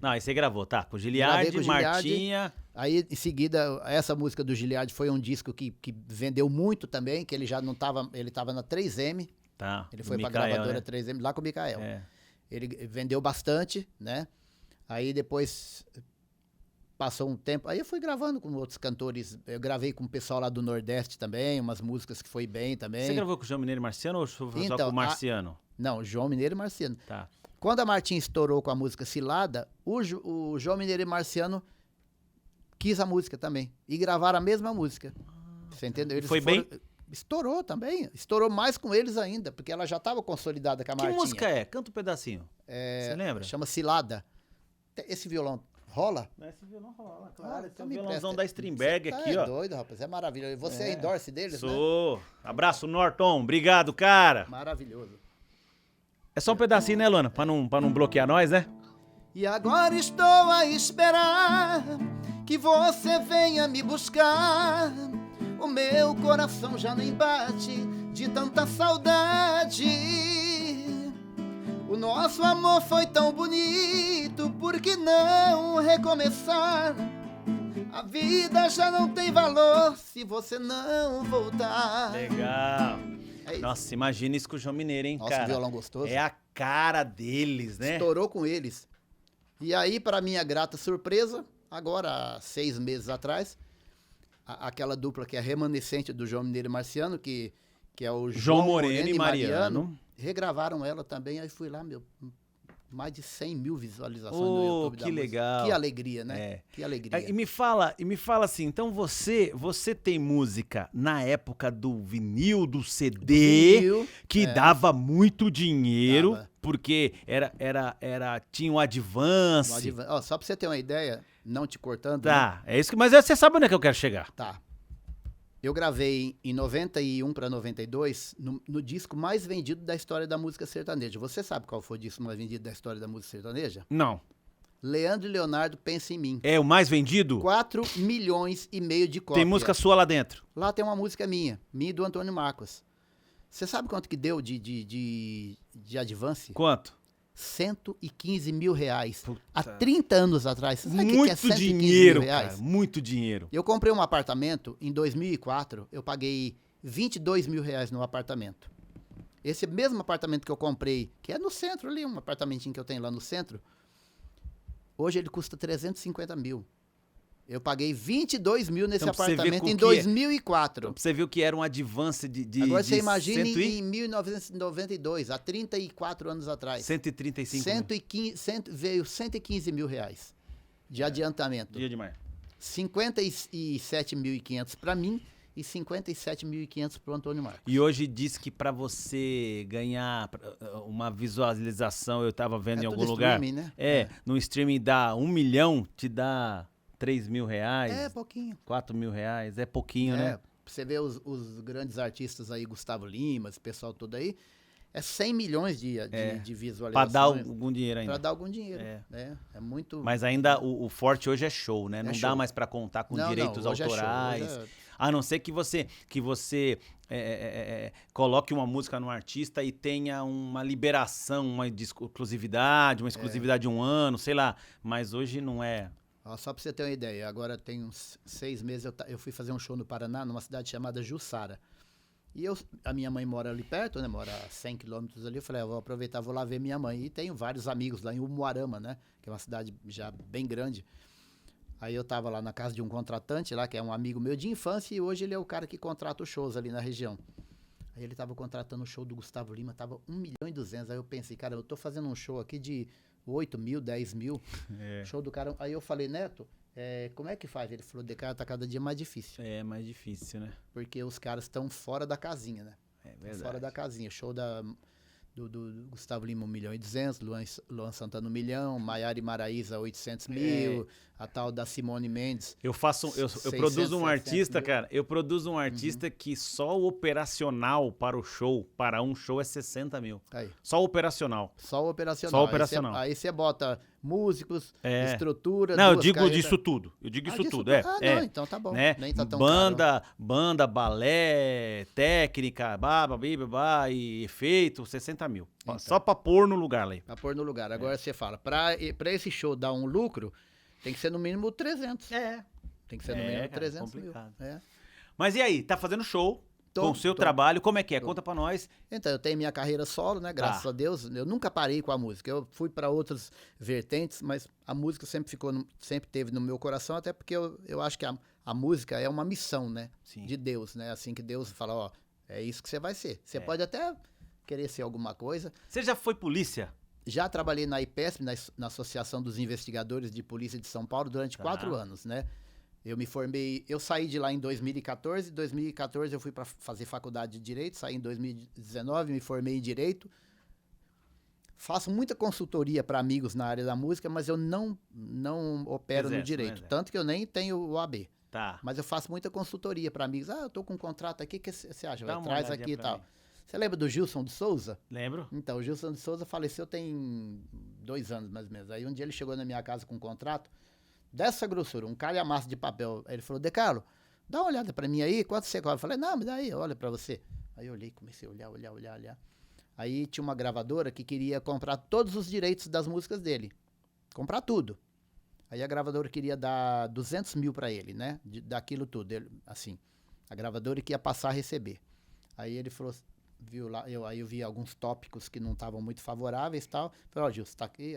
Não, aí você gravou, tá? Com o Giliardi, Gravei com o Giliardi. Martinha... Aí, em seguida, essa música do Giliardi foi um disco que vendeu muito também, que ele já não tava... Ele tava na 3M. Tá. Ele do foi pra Micael, gravadora né? 3M, lá com o Micael. É. Ele vendeu bastante, né? Aí depois passou um tempo, aí eu fui gravando com outros cantores, eu gravei com o pessoal lá do Nordeste também, umas músicas que foi bem também. Você gravou com o João Mineiro e Marciano ou só Então, com o Marciano? Não, João Mineiro e Marciano. Tá. Quando a Martim estourou com a música Cilada, o João Mineiro e Marciano quis a música também. E gravaram a mesma música. Você entendeu? Eles Foi bem? Estourou também. Estourou mais com eles ainda, porque ela já estava consolidada com a Que Martinha. música é? Canta um pedacinho. Você lembra? Chama Cilada. Esse violão rola? Esse violão rola, Claro, Esse então é o me violãozão empresta. da Strindberg Você aqui, tá ó. doido, rapaz. É maravilhoso. Você é endorse deles, né? Sou. Abraço, Norton. Obrigado, cara. Maravilhoso. É só um pedacinho, né, Luana? Pra não bloquear nós, né? E agora estou a esperar que você venha me buscar. O meu coração já nem bate de tanta saudade. O nosso amor foi tão bonito, por que não recomeçar? A vida já não tem valor se você não voltar. Legal. É isso. Nossa, imagina isso com o João Mineiro, hein, Nossa, cara? que violão gostoso. É a cara deles, né? Estourou com eles. E aí, para minha grata surpresa, agora, 6 meses atrás, aquela dupla que é remanescente do João Mineiro e Marciano, que é o João Moreno e Mariano, regravaram ela também. Aí fui lá, mais de 100 mil visualizações Oh, no YouTube que da música. legal. Que alegria, né? É. Que alegria. E me fala assim, então você tem música na época do vinil, do CD, Vinil, que dava muito dinheiro, Dava. porque tinha um advance. Ó, só pra você ter uma ideia, não te cortando. né? Tá, é isso que, mas você sabe onde é que eu quero chegar. Tá. Eu gravei em 91 para 92 no disco mais vendido da história da música sertaneja. Você sabe qual foi o disco mais vendido da história da música sertaneja? Não. Leandro e Leonardo, Pensa em Mim. É o mais vendido? 4,5 milhões de cópias. Tem música sua lá dentro. Lá tem uma música minha e do Antônio Marcos. Você sabe quanto que deu de advance? Quanto? 115 mil reais. Puta. Há 30 anos atrás. Você sabe o que é Muito 115 dinheiro, mil reais? cara. Muito dinheiro. Eu comprei um apartamento em 2004, eu paguei 22 mil reais no apartamento. Esse mesmo apartamento que eu comprei, que é no centro ali, um apartamentinho que eu tenho lá no centro, hoje ele custa 350 mil. Eu paguei 22 mil nesse Então, pra você ver apartamento com em que é- 2004. Então, pra você ver o que era um advance de Agora de você imagine 100 e- em 1992, há 34 anos atrás. 135 mil. 115, veio 115 mil reais de adiantamento. Dia demais. 57.500 para mim e 57.500 para o Antônio Marcos. E hoje diz que pra você ganhar uma visualização, eu tava vendo em tudo algum lugar. streaming, né? No streaming dá 1 milhão, te dá 3 mil reais, É, pouquinho. 4 mil reais. É pouquinho, né? Você vê os grandes artistas aí, Gustavo Lima, esse pessoal todo aí, é 100 milhões de visualizações. Pra dar algum dinheiro ainda. Pra dar algum dinheiro. É muito... Mas ainda o forte hoje é show, né? Não dá show. mais pra contar com Não, direitos hoje é show, autorais. hoje é- A não ser que você coloque uma música no artista e tenha uma liberação, uma exclusividade, de um ano, sei lá. Mas hoje não é. Ó, só pra você ter uma ideia, agora tem uns 6 meses eu fui fazer um show no Paraná, numa cidade chamada Jussara. E a minha mãe mora ali perto, né? Mora a 100 quilômetros ali. Eu falei, vou aproveitar, vou lá ver minha mãe. E tenho vários amigos lá em Umuarama, né? Que é uma cidade já bem grande. Aí eu tava lá na casa de um contratante lá, que é um amigo meu de infância, e hoje ele é o cara que contrata os shows ali na região. Aí ele tava contratando o show do Gustavo Lima, tava 1.200.000. Aí eu pensei, cara, eu tô fazendo um show aqui de 8 mil, 10 mil. Show do cara. Aí eu falei, Neto, como é que faz? Ele falou, de cara, tá cada dia mais difícil. É mais difícil, né? Porque os caras estão fora da casinha, né? É verdade. Fora da casinha. Show do Gustavo Lima, 1.200.000, Luan Santana, 1 milhão, Maiara e Maraísa, 800 mil, a tal da Simone Mendes. Eu produzo um 600 artista, mil. cara. Eu produzo um artista que só o operacional para um show é 60 mil. Aí, Só o operacional. só o operacional. Só o operacional. Aí você bota músicos, É. estrutura... Não, eu 2 digo caretas. disso tudo. Eu digo isso disso tudo, tudo. Não, então tá bom. Né? Nem tá tão caro. Banda, balé, técnica, babá, e efeito, 60 mil. Então. Só pra pôr no lugar ali. Pra pôr no lugar. Agora você fala, pra esse show dar um lucro, tem que ser no mínimo 300. Tem que ser no mínimo cara, 300 complicado. mil. Mas e aí, tá fazendo show? com o seu trabalho. Como é que é? Conta pra nós. Então, eu tenho minha carreira solo, né? Graças a Deus. Eu nunca parei com a música. Eu fui para outras vertentes, mas a música sempre teve no meu coração, até porque eu acho que a música é uma missão, né? Sim. De Deus, né? Assim que Deus fala, ó, é isso que você vai ser. Você pode até querer ser alguma coisa. Você já foi polícia? Já trabalhei na IPESP, na Associação dos Investigadores de Polícia de São Paulo, durante 4 anos, né? Eu me formei, eu saí de lá em 2014. Em 2014 eu fui para fazer faculdade de Direito, saí em 2019, me formei em Direito. Faço muita consultoria para amigos na área da música, mas eu não opero no Direito. Tanto que eu nem tenho o AB. Tá. Mas eu faço muita consultoria para amigos. Eu tô com um contrato aqui, o que você acha? Dá uma Traz olhadinha aqui e pra tal. mim. Você lembra do Gilson de Souza? Lembro. Então, o Gilson de Souza faleceu tem 2 anos, mais ou menos. Aí um dia ele chegou na minha casa com um contrato dessa grossura, um calhamaço de papel. Aí ele falou, De Carlo, dá uma olhada pra mim aí, quanto você cobra? Eu falei, não, me dá aí, olha pra você. Aí eu olhei, comecei a olhar. Aí tinha uma gravadora que queria comprar todos os direitos das músicas dele. Comprar tudo. Aí a gravadora queria dar 200 mil pra ele, né? Daquilo tudo, assim. A gravadora que ia passar a receber. Aí ele falou, viu lá, aí eu vi alguns tópicos que não estavam muito favoráveis e tal. Falei, ó, Gilson, tá aqui.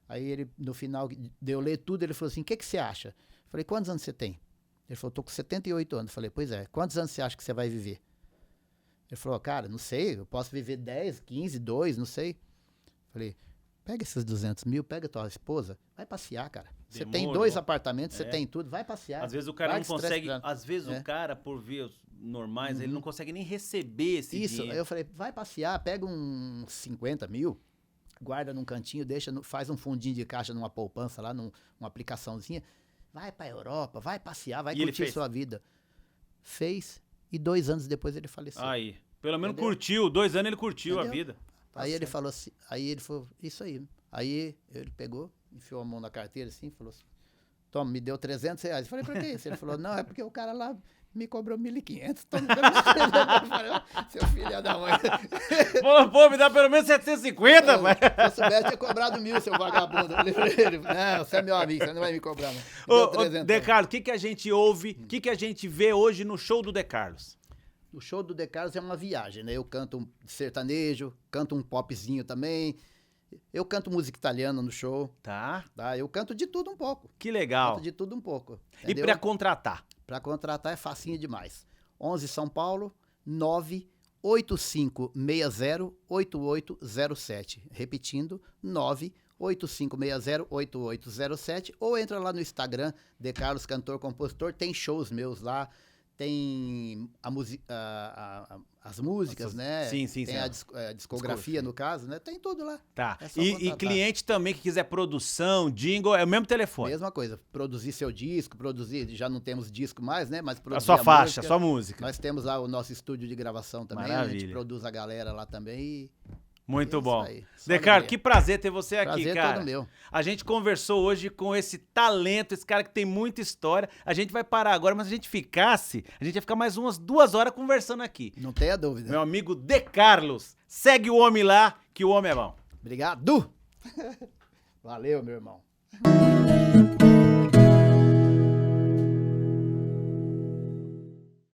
Aí ele, no final, de eu ler tudo, ele falou assim, o que você acha? Falei, quantos anos você tem? Ele falou, tô com 78 anos. Falei, pois é, quantos anos você acha que você vai viver? Ele falou, cara, não sei, eu posso viver 10, 15, 2, não sei. Falei, pega esses 200 mil, pega tua esposa, vai passear, cara. Você tem 2 apartamentos, você tem tudo, vai passear. Às vezes o cara não consegue, às vezes o cara, por vias normais, ele não consegue nem receber esse dinheiro. Aí eu falei, vai passear, pega uns 50 mil, guarda num cantinho, faz um fundinho de caixa numa poupança lá, numa aplicaçãozinha, vai pra Europa, vai passear, vai curtir sua vida. Fez, e 2 anos depois ele faleceu. Aí, pelo menos curtiu, 2 anos ele curtiu a vida. Aí ele falou assim, isso aí. Aí ele pegou, enfiou a mão na carteira assim, falou assim, toma, me deu 300 reais. Eu falei, pra que isso? Ele falou, não, é porque o cara lá me cobrou 1.500, toma. Eu falei, seu filho da mãe. Pô, me dá pelo menos 750, pai. Se eu soubesse, tinha cobrado 1.000, seu vagabundo. Eu falei pra ele, não, você é meu amigo, você não vai me cobrar, não. Ô, De Carlos, o que a gente ouve, o que a gente vê hoje no show do De Carlos? O show do De Carlos é uma viagem, né? Eu canto um sertanejo, canto um popzinho também. Eu canto música italiana no show. Tá. Eu canto de tudo um pouco. Que legal. Canto de tudo um pouco. Entendeu? E pra contratar? Pra contratar é facinho demais. 11 São Paulo, 985608807. Repetindo, 985608807. Ou entra lá no Instagram, De Carlos Cantor Compositor. Tem shows meus lá. Tem as músicas, né? Sim. Tem a discografia, no caso, né? Tem tudo lá. Tá. E cliente também que quiser produção, jingle, é o mesmo telefone. Mesma coisa. Produzir seu disco, já não temos disco mais, né? Mas produzir a sua faixa, a sua música. Nós temos lá o nosso estúdio de gravação também. Maravilha. A gente produz a galera lá também Muito bom. De Carlo, que prazer ter você aqui, prazer cara. Todo meu. A gente conversou hoje com esse talento, esse cara que tem muita história. A gente vai parar agora, mas se a gente ia ficar mais umas 2 horas conversando aqui. Não tenha dúvida. Meu amigo De Carlos. Segue o homem lá, que o homem é bom. Obrigado. Valeu, meu irmão.